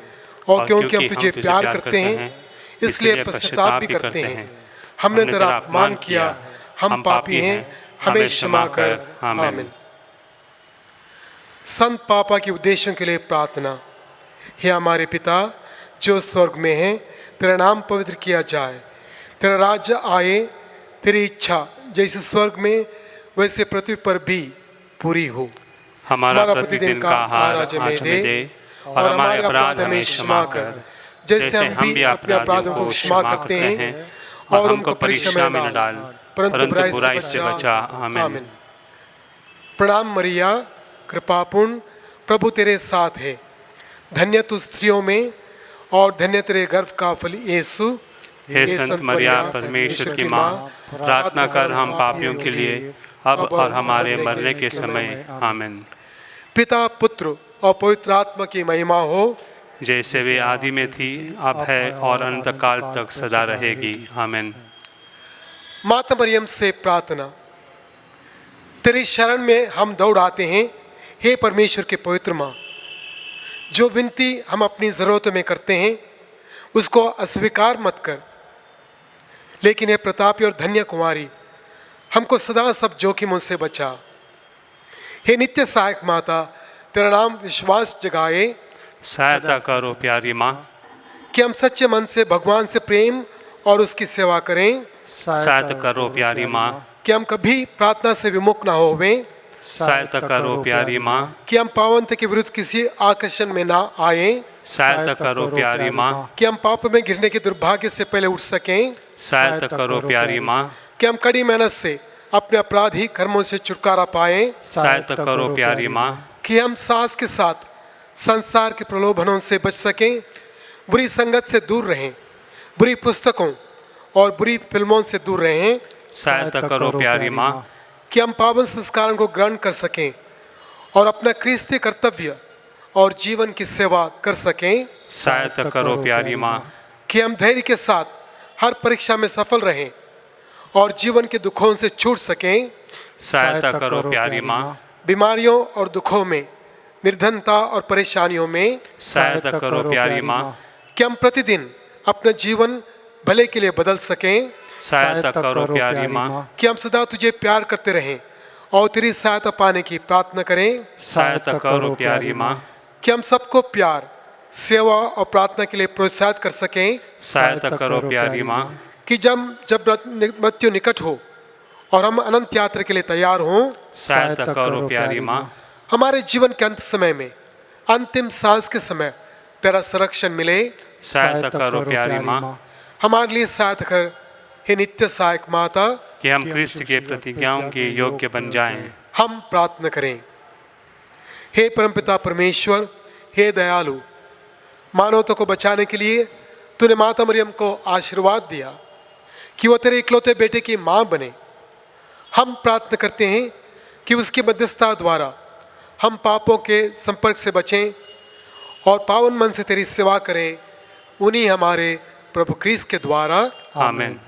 और क्योंकि हम तुझे प्यार करते हैं, इसलिए पश्चाताप भी करते हैं। हमने तेरा अपमान किया, हम पापी हैं, हमें क्षमा कर। आमीन। संत पापा के उद्देश्यों के लिए प्रार्थना। हे हमारे पिता जो स्वर्ग में है, तेरा नाम पवित्र किया जाए, तेरा राज्य आए, तेरी इच्छा जैसे स्वर्ग में वैसे पृथ्वी पर भी पूरी हो।
हमारा प्रतिदिन का आहार आज हमें दे, और हमारे अपराध हमें क्षमा कर,
जैसे हम भी अपने अपराधों को क्षमा करते हैं। और उनको परीक्षा में न डाल, परंतु बुराई से बचा। आमीन। प्रणाम मरिया, कृपापूर्ण, प्रभु तेरे साथ है। धन्य तू स्त्रियों में और धन्य तेरे गर्भ का फल यीशु।
हे संत मरिया, परमेश्वर की माँ, प्रार्थना कर हम पापियों के लिए, अब और हमारे मरने के समय। आमीन।
पिता, पुत्र और पवित्र आत्मा की महिमा हो,
जैसे वे आदि में थी, अब है और अनंत काल तक सदा रहेगी। आमीन।
माता मरियम से प्रार्थना। तेरी शरण में हम दौड़ आते हैं। हे परमेश्वर के पवित्र माँ, जो विनती हम अपनी ज़रूरतों में करते हैं उसको अस्वीकार मत कर, लेकिन हे प्रतापी और धन्य कुमारी, हमको सदा सब जोखिमों से बचा। हे नित्य सहायक माता, तेरा नाम विश्वास जगाए।
सहायता करो प्यारी माँ,
कि हम सच्चे मन से भगवान से प्रेम और उसकी सेवा करें।
सहायता करो प्यारी माँ,
कि हम कभी प्रार्थना से विमुख ना होवें।
सहायता करो प्यारी माँ,
कि हम पावनता के विरुद्ध किसी आकर्षण में ना आए।
सहायता करो प्यारी माँ,
कि हम पाप में गिरने के दुर्भाग्य से पहले उठ सकें।
सहायता करो प्यारी माँ,
कि हम कड़ी मेहनत से अपने अपराधी कर्मों से छुटकारा पाएं।
सहायता करो प्यारी माँ,
कि हम सास के साथ संसार के प्रलोभनों से बच सकें, बुरी संगत से दूर रहें, बुरी पुस्तकों और बुरी फिल्मों से दूर रहें।
सहायता करो प्यारी माँ,
कि हम पावन संस्कारों को ग्रहण कर सकें और अपना क्रिस्तीय कर्तव्य और जीवन की सेवा कर सकें।
सहायता करो प्यारी माँ,
कि हम धैर्य के साथ हर परीक्षा में सफल रहें और जीवन के दुखों से छूट सकें।
सहायता करो प्यारी माँ,
बीमारियों और दुखों में, निर्धनता और परेशानियों में।
सहायता करो प्यारी माँ,
कि हम प्रतिदिन अपना जीवन भले के लिए बदल सकें।
सहायता करो प्यारी माँ,
कि हम सदा तुझे प्यार करते रहें और तेरी सहायता पाने की प्रार्थना करें।
सहायता करो प्यारी माँ,
कि हम सबको प्यार, सेवा और प्रार्थना के लिए प्रोत्साहित कर सकें।
सहायता करो प्यारी माँ,
कि जब मृत्यु निकट हो और हम अनंत यात्रा के लिए तैयार हों।
सहायता करो प्यारी माँ,
हमारे जीवन के अंत समय में, अंतिम सांस के समय तेरा संरक्षण मिले।
सहायता करो प्यारी माँ,
हमारे लिए सहायता कर हे नित्य सहायक माता।
कि हम क्रिस्त के प्रतिज्ञाओं के योग्य बन जाएं।
हम प्रार्थना करें। हे परमपिता परमेश्वर, हे दयालु, मानवता को बचाने के लिए तूने माता मरियम को आशीर्वाद दिया कि वो तेरे इकलौते बेटे की मां बने। हम प्रार्थना करते हैं कि उसकी मध्यस्थता द्वारा हम पापों के संपर्क से बचें और पावन मन से तेरी सेवा करें, उन्हीं हमारे प्रभु क्रिस्त के द्वारा।
आमीन।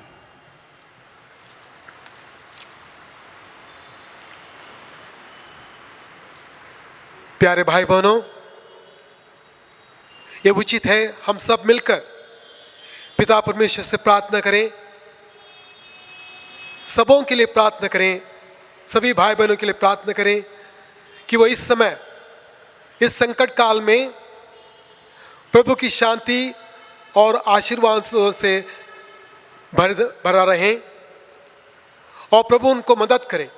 प्यारे भाई बहनों, ये उचित है हम सब मिलकर पिता परमेश्वर से प्रार्थना करें, सबों के लिए प्रार्थना करें, सभी भाई बहनों के लिए प्रार्थना करें कि वो इस समय इस संकट काल में प्रभु की शांति और आशीर्वाद से भरा रहें और प्रभु उनको मदद करे,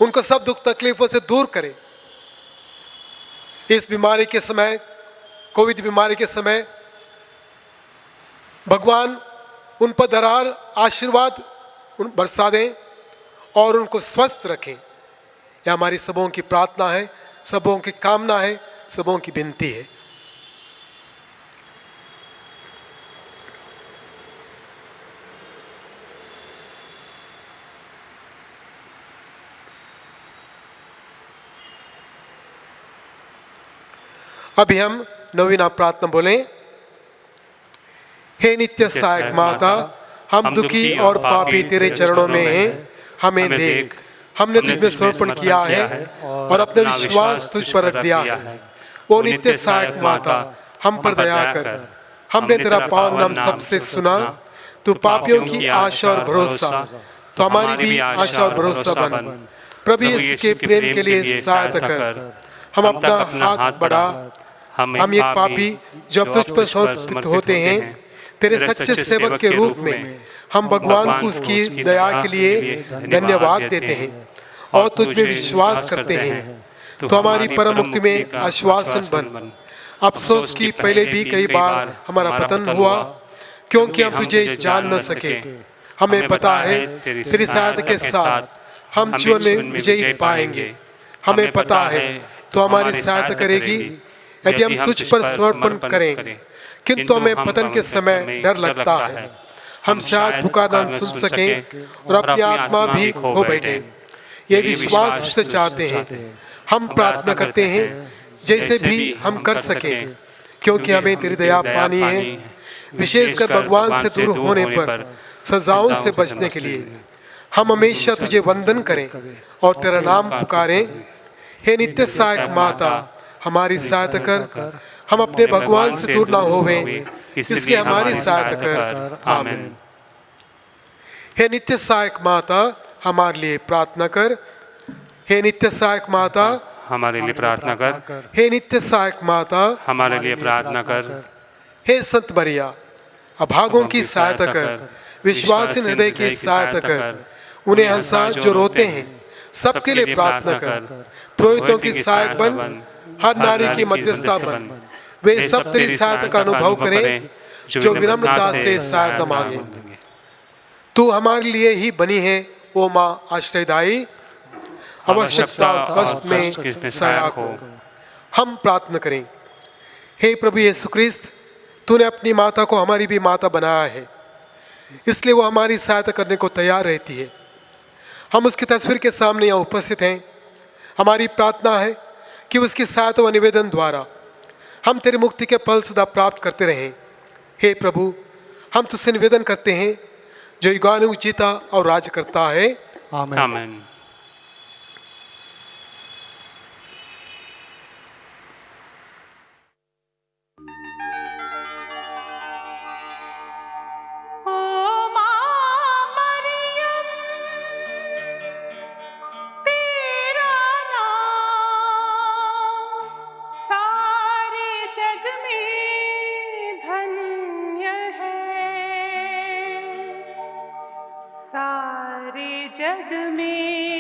उनको सब दुख तकलीफों से दूर करे। इस बीमारी के समय, कोविड बीमारी के समय भगवान उन पर दरार आशीर्वाद बरसा दें और उनको स्वस्थ रखें। यह हमारी सबों की प्रार्थना है, सबों की कामना है, सबों की विनती है। अभी हम नवीना प्रार्थना बोलें। हे नित्य सहायक माता, हम दुखी और पापी तेरे चरणों में हैं, हमें देख। हमने तुझ में समर्पण किया है और अपना विश्वास तुझ पर रख दिया है। ओ नित्य सहायक माता, हम पर दया कर। हमने तेरा पावन नाम सबसे सुना। तू पापियों की आशा और भरोसा, तो हमारी भी आशा और भरोसा बन। प्रभु यीशु के प्रेम के लिए सहायता कर। हम अपना हाथ बढ़ा। हम एक पापी जब तुझ पर समर्पित होते हैं, तेरे सच्चे सेवक के रूप में हम भगवान को उसकी दया के लिए धन्यवाद देते हैं और तुझ में विश्वास करते हैं। तो हमारी परम मुक्ति में आश्वासन बन। अफसोस की पहले भी कई बार हमारा पतन हुआ, क्योंकि हम तुझे जान न सके। हमें पता है तेरी सहायता के साथ हम जीवन में विजयी पाएंगे। हमें पता है तो हमारी सहायता करेगी यदि हम तुझ पर समर्पण करें, किंतु हमें पतन के समय डर लगता है। हम शायद पुकारना न सुन सकें और अपनी आत्मा भी खो बैठे। ये विश्वास से चाहते हैं। हम प्रार्थना करते हैं जैसे भी हम कर सकें, क्योंकि हमें तेरी दया पानी है, विशेषकर भगवान से दूर होने पर सजाओं से बचने के लिए। हम हमेशा तुझे वंदन करें और तेरा नाम पुकारें। हे नित्य सहायक माता, हमारी सहायता कर। हम अपने भगवान से दूर ना होवें, इसलिए हमारी सहायता कर। आमीन। हे नित्य सहायक माता, हमारे लिए प्रार्थना कर। हे नित्य सहायक माता,
हमारे लिए प्रार्थना कर।
हे नित्य सहायक माता,
हमारे लिए प्रार्थना कर।
हे संत मरिया, अभागों की सहायता कर। विश्वासी हृदय की सहायता कर। उन्हें हंसा जो रोते हैं, सबके लिए प्रार्थना कर। पुरोहितों की सहायक बन, हर नारी की मध्यस्थता बन। वे सब तेरी सहायता का अनुभव करें जो विनम्रता से सहायता मांगे। तू हमारे लिए ही बनी है ओ माँ आश्रयदायी, आवश्यकता कष्ट में सहायक हो। हम प्रार्थना करें। हे प्रभु यीशु क्रिस्त, तूने अपनी माता को हमारी भी माता बनाया है, इसलिए वो हमारी सहायता करने को तैयार रहती है। हम उसकी तस्वीर के सामने यहाँ उपस्थित हैं। हमारी प्रार्थना है कि उसकी सहायता व निवेदन द्वारा हम तेरी मुक्ति के फल सदा प्राप्त करते रहें। हे प्रभु, हम तुझसे निवेदन करते हैं जो युगानुयुग जीता और राज करता है। आमीन।
आमीन।
सारे जग में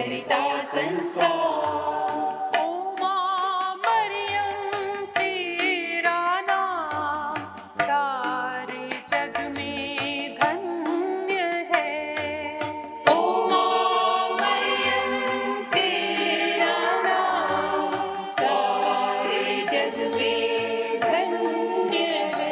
करता संसार।
ओ माँ मरियम तेरा नाम सारे जग में धन्य है।
ओ माँ मरियम तेरा नाम सारे जग में धन्य है।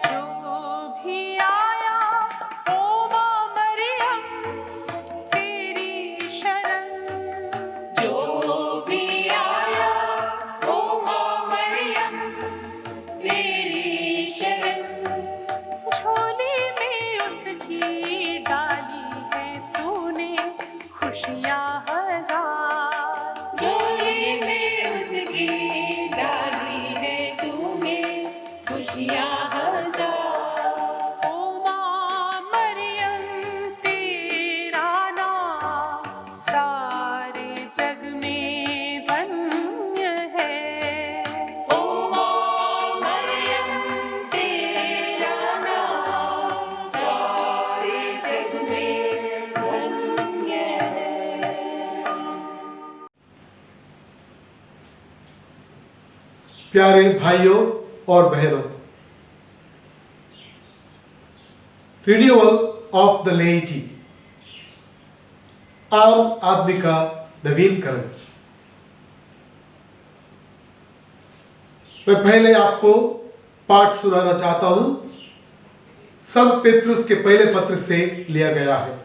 जो भी आया ओ माँ मरियम तेरी शरण।
जो भी आया ओ माँ मरियम तेरी शरण।
झोली में उसकी डाली है तूने खुशियाँ हजार।
झोली में उसकी डाली है तूने खुशियाँ हजार।
ओ माँ मरियम तेरा नाम सारे जग में धन्य है।
ओ माँ मरियम तेरा नाम सारे जग में धन्य है।
प्यारे भाइयों और बहनों, रिन्यूअल ऑफ द लेइटी, आम आदमी का नवीनकरण। मैं पहले आपको पाठ सुनाना चाहता हूं, संत पेतरुस के पहले पत्र से लिया गया है।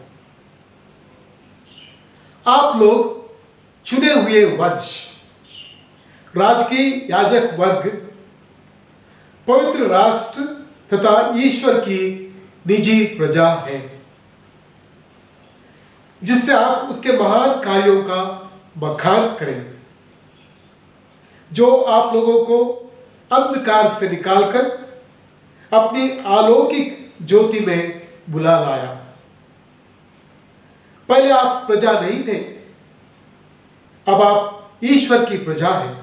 आप लोग चुने हुए वंश, राजकीय याजक वर्ग, पवित्र राष्ट्र तथा ईश्वर की निजी प्रजा है, जिससे आप उसके महान कार्यों का बखान करें, जो आप लोगों को अंधकार से निकालकर अपनी अलौकिक ज्योति में बुला लाया। पहले आप प्रजा नहीं थे, अब आप ईश्वर की प्रजा हैं।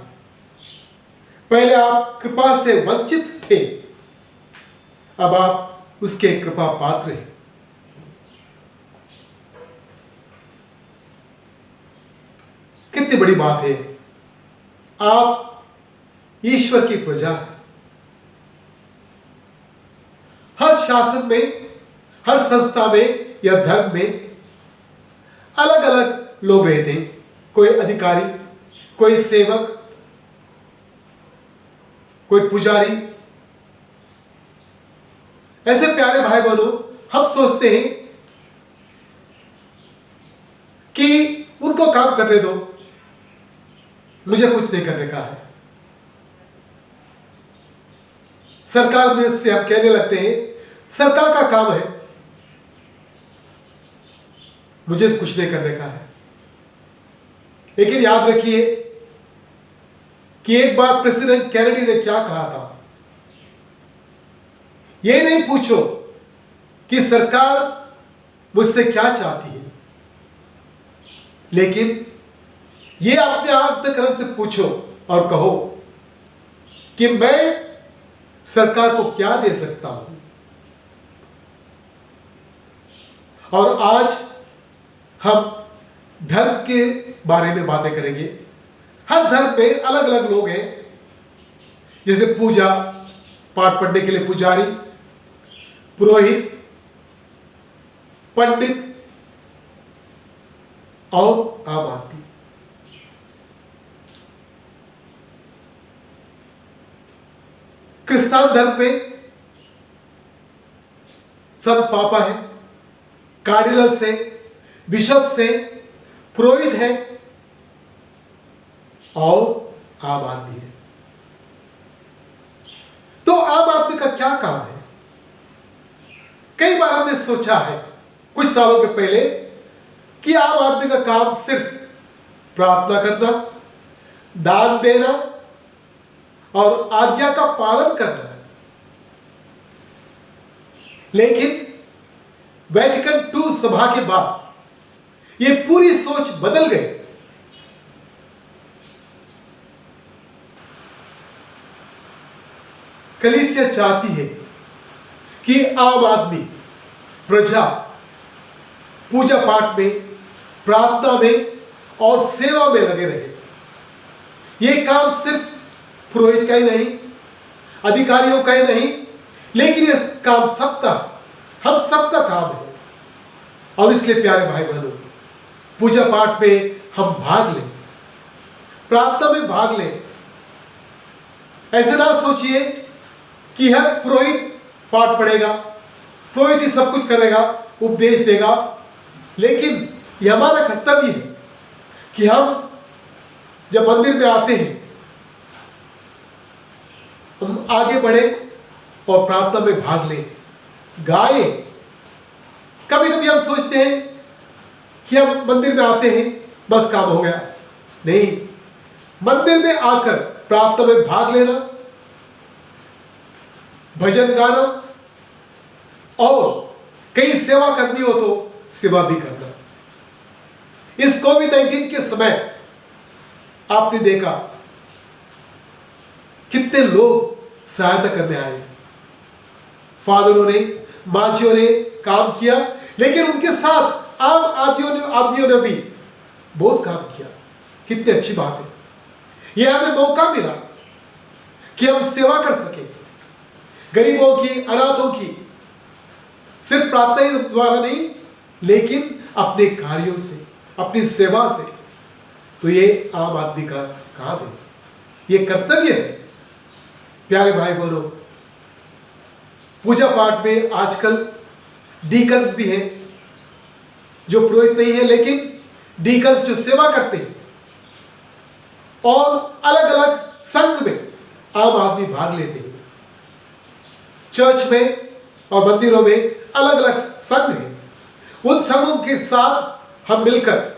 पहले आप कृपा से वंचित थे, अब आप उसके कृपा पात्र हैं। कितनी बड़ी बात है, आप ईश्वर की प्रजा हैं। हर शासन में, हर संस्था में या धर्म में अलग अलग लोग रहते हैं। कोई अधिकारी, कोई सेवक, कोई पुजारी। ऐसे प्यारे भाई बहनों, हम सोचते हैं कि उनको काम करने दो, मुझे कुछ नहीं करने का है। सरकार में से हम कहने लगते हैं, सरकार का काम है, मुझे कुछ नहीं करने का है। लेकिन याद रखिए कि एक बार प्रेसिडेंट कैनेडी ने क्या कहा था, यह नहीं पूछो कि सरकार मुझसे क्या चाहती है, लेकिन यह अपने अंतःकरण से पूछो और कहो कि मैं सरकार को क्या दे सकता हूं। और आज हम धर्म के बारे में बातें करेंगे। हर धर्म में अलग अलग लोग हैं, जैसे पूजा पाठ पढ़ने के लिए पुजारी, पुरोहित, पंडित और आम आदमी। क्रिस्तान धर्म में संत पापा है, कार्डिनल से, बिशप से, पुरोहित है और आम आदमी है। तो आम आदमी का क्या काम है? कई बार हमने सोचा है कुछ सालों के पहले कि आम आदमी का काम सिर्फ प्रार्थना करना, दान देना और आज्ञा का पालन करना है। लेकिन वेटिकन II सभा के बाद ये पूरी सोच बदल गई। कलीसिया चाहती है कि आम आदमी, प्रजा पूजा पाठ में, प्रार्थना में और सेवा में लगे रहे। यह काम सिर्फ पुरोहित का ही नहीं, अधिकारियों का ही नहीं, लेकिन यह काम सबका, हम सबका काम है। और इसलिए प्यारे भाई बहनों, पूजा पाठ में हम भाग लें, प्रार्थना में भाग लें। ऐसे ना सोचिए कि हर पुरोहित पाठ पढ़ेगा, पुरोहित ही सब कुछ करेगा, उपदेश देगा, लेकिन यह हमारा कर्तव्य है कि हम जब मंदिर में आते हैं हम आगे बढ़े और प्रार्थना में भाग लें, गाएं। कभी कभी हम सोचते हैं कि हम मंदिर में आते हैं बस काम हो गया। नहीं, मंदिर में आकर प्रार्थना में भाग लेना, भजन गाना और कहीं सेवा करनी हो तो सेवा भी करना। इस कोविड-19 के समय आपने देखा कितने लोग सहायता करने आए। फादरों ने, माजियों ने काम किया, लेकिन उनके साथ आम आदमियों ने भी बहुत काम किया। कितनी अच्छी बात है। यह हमें मौका मिला कि हम सेवा कर सके, गरीबों की, अनाथों की, सिर्फ प्रार्थना द्वारा नहीं, लेकिन अपने कार्यों से, अपनी सेवा से। तो ये आम आदमी का काम है, ये कर्तव्य है। प्यारे भाई बहनों, पूजा पाठ में आजकल डीकन्स भी हैं, जो पुरोहित नहीं है, लेकिन डीकन्स जो सेवा करते हैं। और अलग अलग संघ में आम आदमी भाग लेते हैं। चर्च में और मंदिरों में अलग अलग संघ हैं। उन संघों के साथ हम मिलकर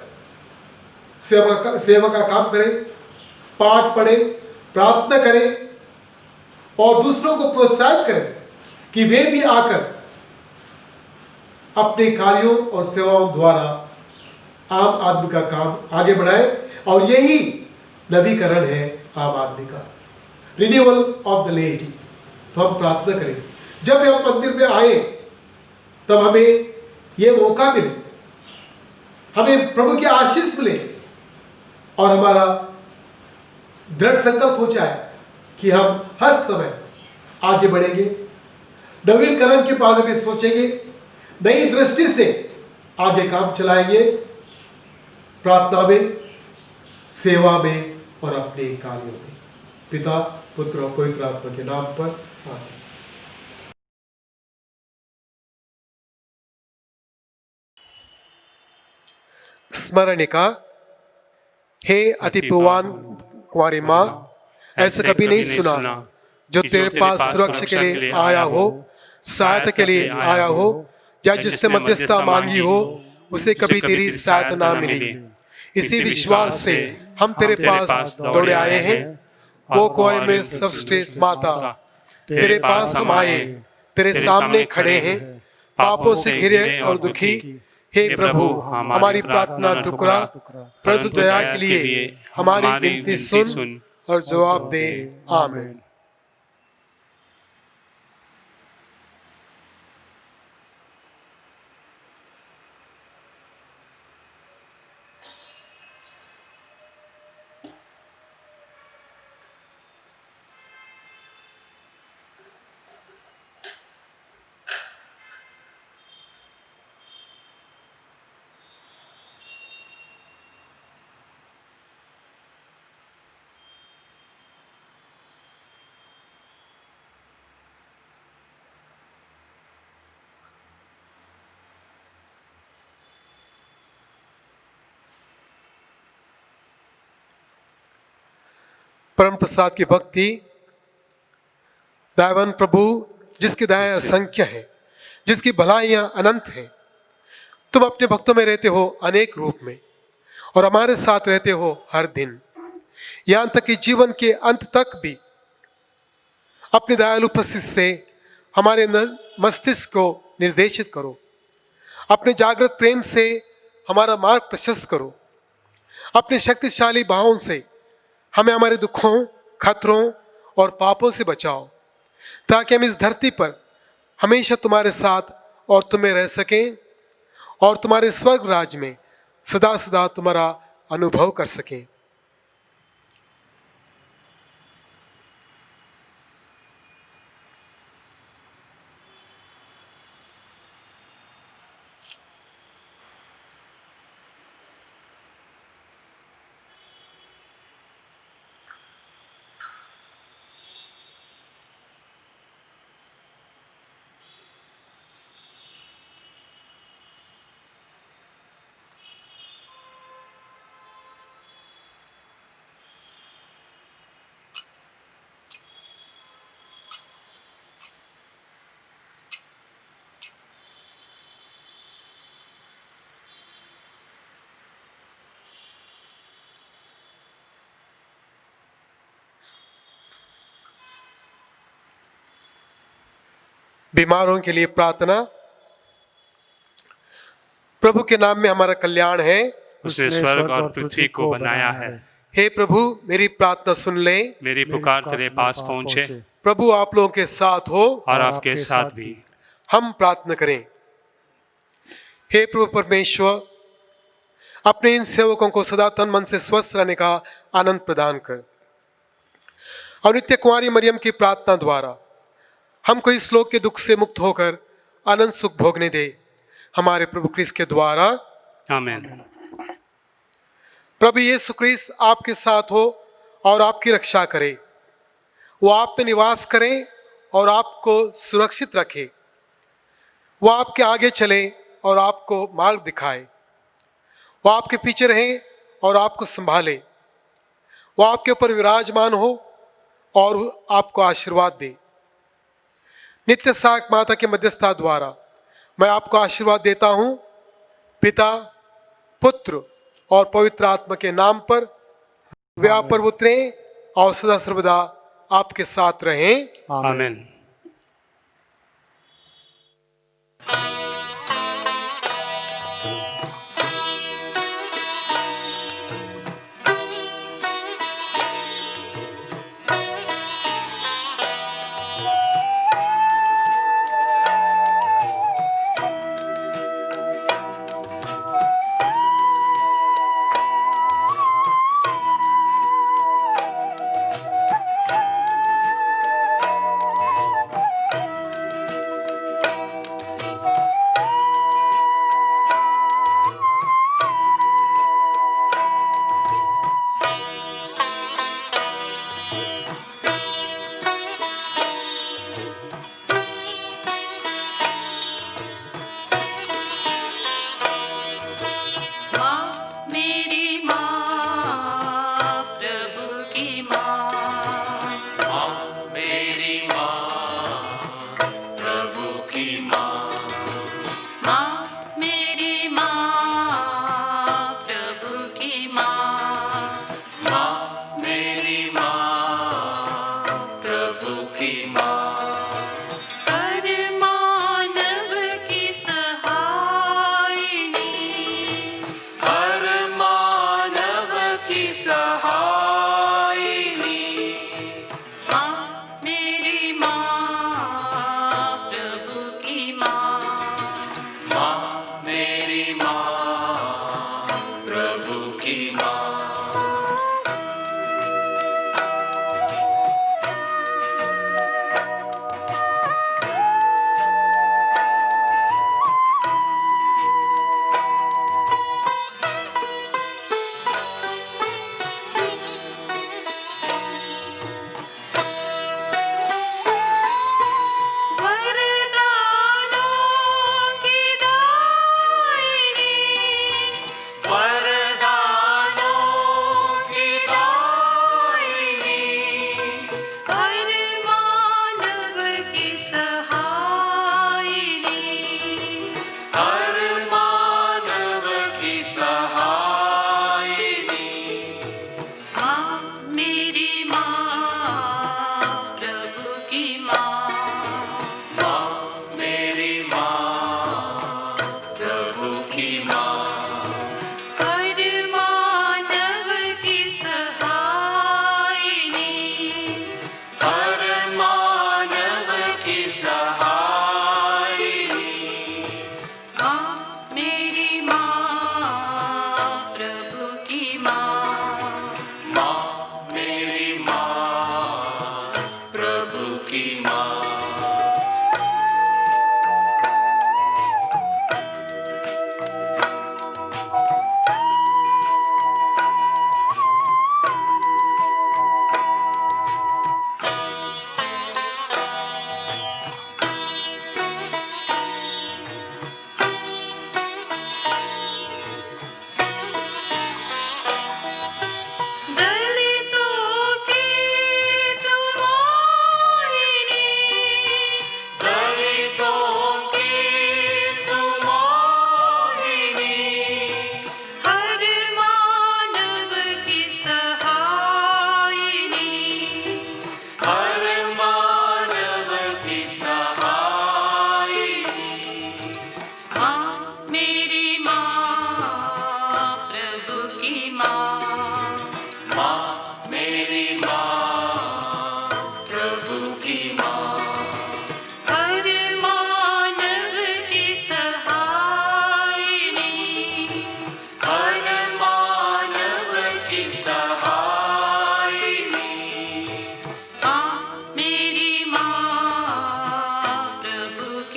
सेवा का काम करें, पाठ पढ़ें, प्रार्थना करें और दूसरों को प्रोत्साहित करें कि वे भी आकर अपने कार्यों और सेवाओं द्वारा आम आदमी का काम आगे बढ़ाए। और यही नवीकरण है आम आदमी का, रिन्यूअल ऑफ द लेटी। तो हम प्रार्थना करें, जब हम मंदिर में आए तब हमें यह मौका मिले, हमें प्रभु की आशीष मिले और हमारा दृढ़ संकल्प हो जाए कि हम हर समय आगे बढ़ेंगे, नवीकरण के बारे में सोचेंगे, नई दृष्टि से आगे काम चलाएंगे, प्रार्थना में, सेवा में और अपने कार्यों में। पिता, पुत्र और पवित्र आत्मा के नाम पर आमीन। स्मरणिका। हे अति पुवान कुंवारी माँ, ऐसा कभी नहीं सुना जो तेरे पास सुरक्षा के लिए आया हो, सहायता के लिए आया हो, या जिसने मध्यस्थता मांगी हो उसे कभी तेरी सहायता ना मिली। इसी विश्वास से हम तेरे पास दौड़े आए हैं। वो कुंवारी में सर्वश्रेष्ठ माता, तेरे पास हम आए, तेरे सामने खड़े हैं, पापों से घिरे और दुखी। हे प्रभु, हमारी प्रार्थना टुकड़ा, परंतु दया के लिए हमारी विनती सुन और जवाब दे। आमीन। परम प्रसाद की भक्ति। दयावान प्रभु, जिसकी दया असंख्य है, जिसकी भलाइयाँ अनंत हैं, तुम अपने भक्तों में रहते हो अनेक रूप में और हमारे साथ रहते हो हर दिन, यहाँ तक कि जीवन के अंत तक भी अपनी दयालु उपस्थिति से हमारे मस्तिष्क को निर्देशित करो। अपने जागृत प्रेम से हमारा मार्ग प्रशस्त करो। अपने शक्तिशाली भावों से हमें हमारे दुखों, खतरों और पापों से बचाओ, ताकि हम इस धरती पर हमेशा तुम्हारे साथ और तुम्हें रह सकें और तुम्हारे स्वर्ग राज में सदा सदा तुम्हारा अनुभव कर सकें। बीमारों के लिए प्रार्थना। प्रभु के नाम में हमारा कल्याण है।
उसने स्वर्ग और पृथ्वी को बनाया है।
हे प्रभु, मेरी प्रार्थना सुन ले।
मेरी पुकार तेरे पास पहुंचे।
प्रभु आप लोगों के साथ हो
और आपके साथ भी।
हम प्रार्थना करें। हे प्रभु परमेश्वर, अपने इन सेवकों को सदा तन मन से स्वस्थ रहने का आनंद प्रदान कर और नित्य कुंवारी मरियम की प्रार्थना द्वारा हमको इस लोक के दुख से मुक्त होकर अनंत सुख भोगने दे, हमारे प्रभु क्रिस्त के द्वारा।
आमीन।
प्रभु यीशु क्रिस्त आपके साथ हो और आपकी रक्षा करे। वो आप में निवास करे और आपको सुरक्षित रखे। वो आपके आगे चले और आपको मार्ग दिखाए। वो आपके पीछे रहे और आपको संभाले। वो आपके ऊपर विराजमान हो और आपको आशीर्वाद दे। नित्य सहायक माता के मध्यस्थता द्वारा मैं आपको आशीर्वाद देता हूँ। पिता, पुत्र और पवित्र आत्मा के नाम पर वे आप पर उतरें और सदा सर्वदा आपके साथ रहें।
आमीन।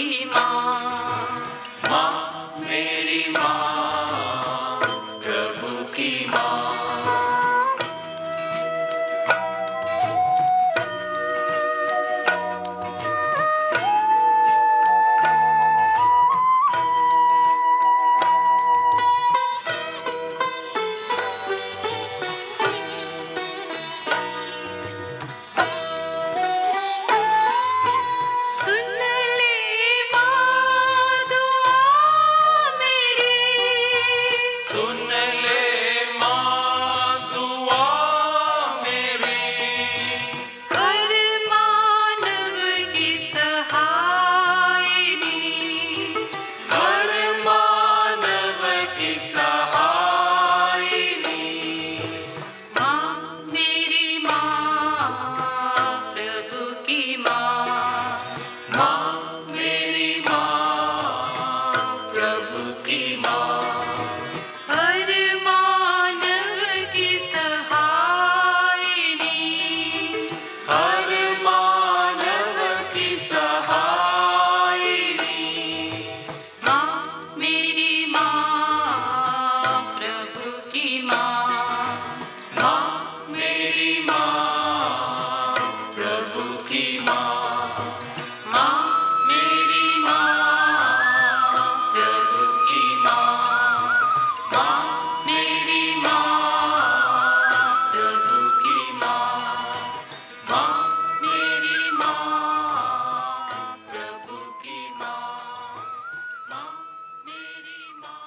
की माँ,
माँ मेरी माँ, प्रभु की माँ।
सुन ले माँ दुआ मेरी,
सुन ले माँ दुआ मेरी,
हर मानव की सहायनी,
हर मानव की सहायनी।
माँ मेरी माँ, प्रभु की माँ,
माँ मेरी माँ, प्रभु की माँ।
हर मानव की सहायनी,
हर मानव की सहायनी।
माँ मेरी माँ, प्रभु की माँ,
माँ मेरी माँ, प्रभु की माँ। माँ मेरी माँ, प्रभु की माँ। माँ मेरी माँ, प्रभु की माँ। माँ मेरी माँ, प्रभु की माँ। माँ मेरी माँ।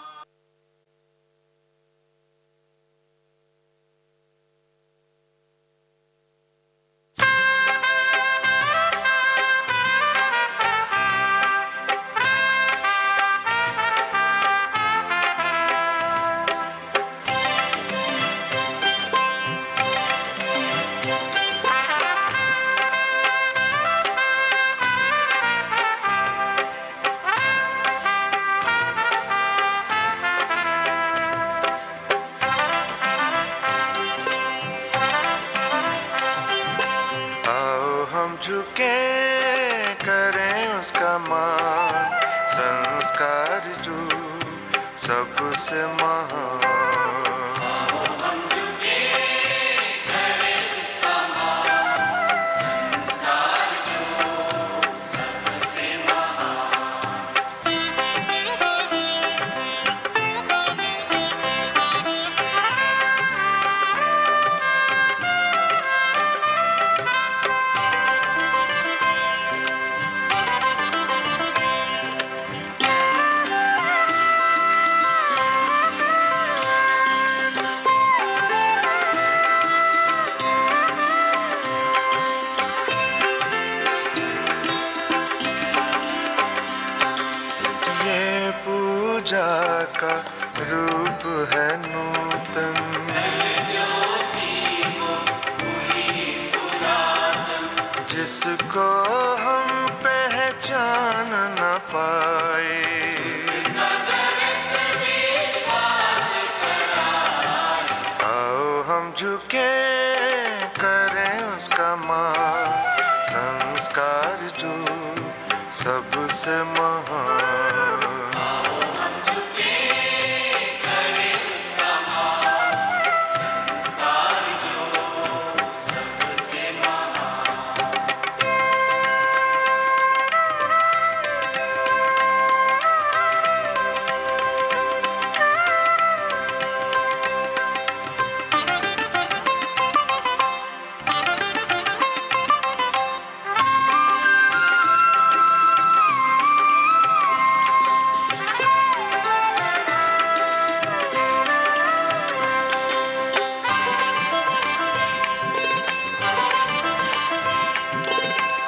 आओ हम झुके करें उसका मान, संस्कार जो सबसे महान। ये पूजा का रूप है नूतन, जिसको हम पहचान न पाए। आओ हम झुके करें उसका मान, संस्कार जो सबसे महान।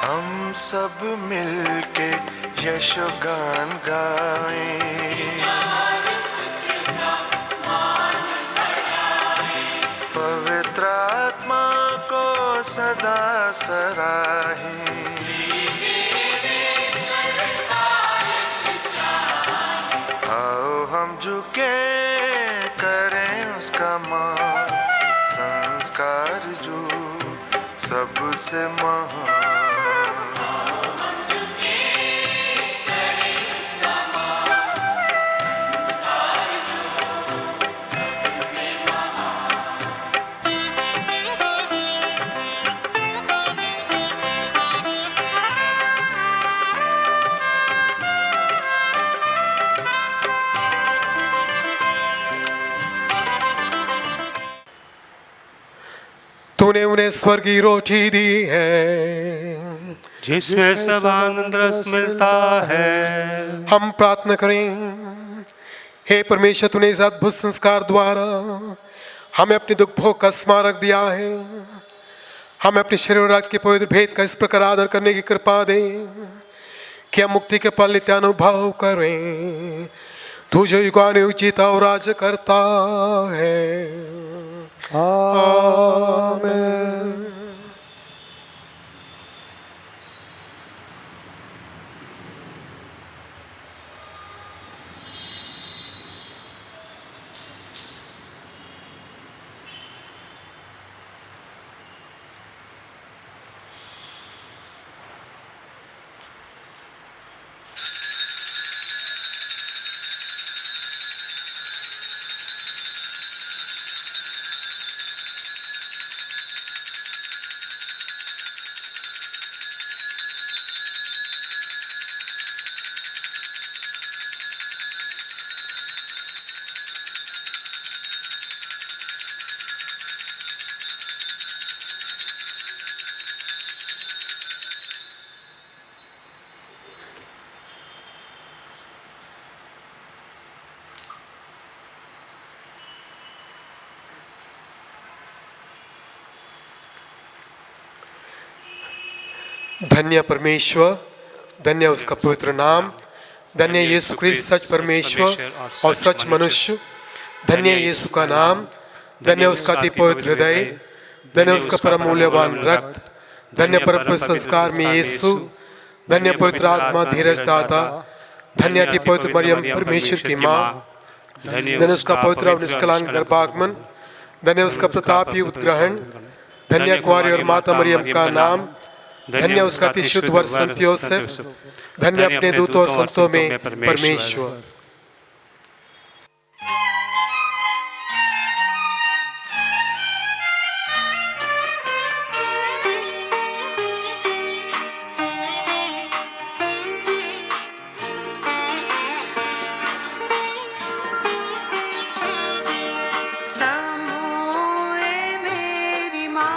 हम सब मिलके यशोगान गाएं, पवित्र आत्मा को सदा सराहें। आओ हम झुके करें उसका मान, संस्कार जो सबसे महान।
तूने उन्हें स्वर्ग की रोटी दी है
जिसमें सब आनंद रस मिलता है।
हम प्रार्थना करें। हे परमेश्वर, तूने इस अद्भुत संस्कार द्वारा हमें अपने दुख भोग का स्मारक दिया है। हमें अपने शरीर और रक्त के पवित्र भेद का इस प्रकार आदर करने की कृपा दे कि हम मुक्ति के पल नित्य अनुभव करें। तू जो युगानुयुग जीता और राज करता है। आमीन। धन्य परमेश्वर, धन्य उसका पवित्र नाम, धन्य यीशु ख्रिस्त सच परमेश्वर और सच मनुष्य, धन्य यीशु का नाम, धन्य उसका अति पवित्र हृदय, धन्य उसका परम मूल्यवान रक्त, धन्य परम संस्कार में यीशु, धन्य पवित्र आत्मा धीरज दाता, धन्य अति पवित्र मरियम परमेश्वर की माँ, धन्य उसका पवित्र और निष्कलंक गर्भागमन, धन्य उसका प्रतापी उद्ग्रहण, धन्य कुंवारी और माता मरियम का नाम, धन्य उसका अति शुद्ध वर संत योसेफ, धन्य अपने दूतों और संतों में परमेश्वर।
नमो ए मेरी माँ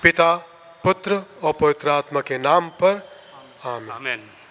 पिता, पुत्र और पवित्र आत्मा के नाम पर आमीन।
आमीन।